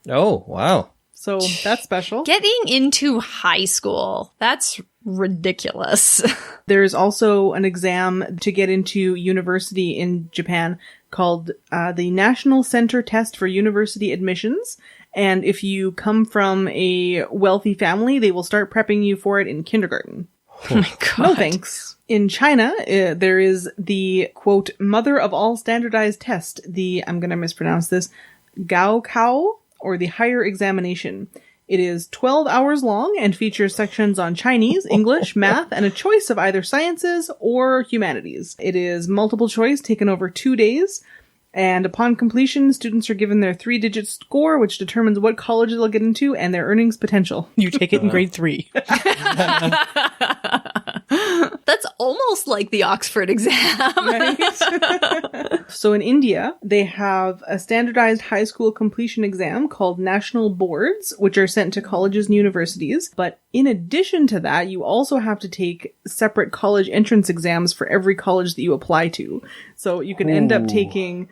Oh, wow. So that's special. Getting into high school, that's ridiculous. There's also an exam to get into university in Japan called the National Center Test for University Admissions. And if you come from a wealthy family, they will start prepping you for it in kindergarten. Oh my God. No thanks. In China, there is the, quote, mother of all standardized test, the, I'm going to mispronounce this, Gaokao, or the higher examination. It is 12 hours long and features sections on Chinese, English, math, and a choice of either sciences or humanities. It is multiple choice taken over 2 days. And upon completion, students are given their 3-digit score, which determines what college they'll get into and their earnings potential. You take it in grade 3. That's almost like the Oxford exam. Right? So in India, they have a standardized high school completion exam called national boards, which are sent to colleges and universities. But in addition to that, you also have to take separate college entrance exams for every college that you apply to. So you can end up taking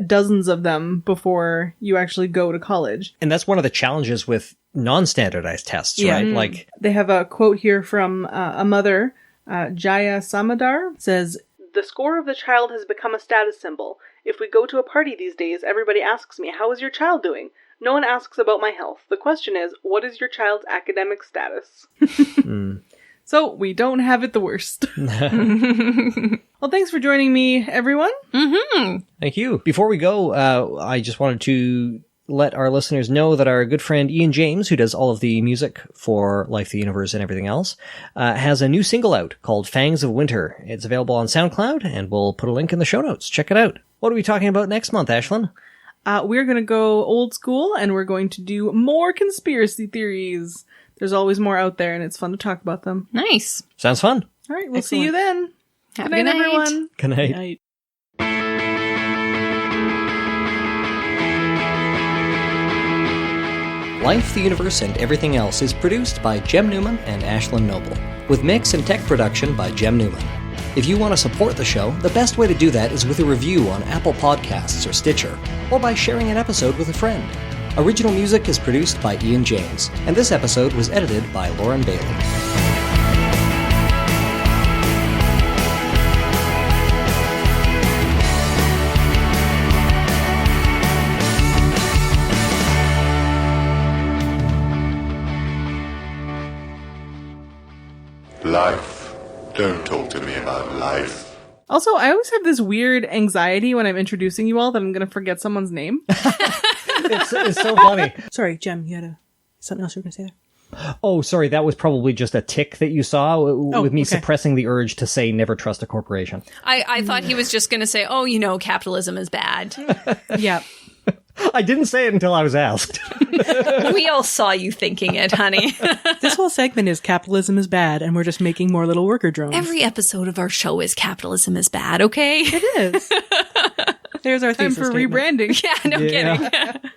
dozens of them before you actually go to college. And that's one of the challenges with non-standardized tests, right? Like, They have a quote here from a mother, Jaya Samadar, says, "The score of the child has become a status symbol. If we go to a party these days, everybody asks me, 'How is your child doing?' No one asks about my health. The question is, what is your child's academic status?" So we don't have it the worst. Well, thanks for joining me, everyone. thank you. Before we go, I just wanted to let our listeners know that our good friend Ian James, who does all of the music for Life, the Universe, and everything else, has a new single out called Fangs of Winter. It's available on SoundCloud, and we'll put a link in the show notes. Check it out. What are we talking about next month, Ashlyn? We're going to go old school, and we're going to do more conspiracy theories. There's always more out there, and it's fun to talk about them. Nice. Sounds fun. All right, we'll see you then. Have Good a night, good night. everyone. Good night. Night. Life, the Universe, and Everything Else is produced by Jem Newman and Ashlyn Noble, with mix and tech production by Jem Newman. If you want to support the show, the best way to do that is with a review on Apple Podcasts or Stitcher, or by sharing an episode with a friend. Original music is produced by Ian James, and this episode was edited by Lauren Bailey. Life. Don't talk to me about life. Also, I always have this weird anxiety when I'm introducing you all that I'm going to forget someone's name. It's so funny. Sorry, Jem, you had something else you were going to say there? Oh, sorry, that was probably just a tick that you saw with me okay. suppressing the urge to say never trust a corporation. I thought he was just going to say, oh, you know, capitalism is bad. Yeah. I didn't say it until I was asked. We all saw you thinking it, honey. This whole segment is capitalism is bad, and we're just making more little worker drones. Every episode of our show is capitalism is bad, okay? It is. There's our Time thesis for statement. rebranding. Yeah, no kidding.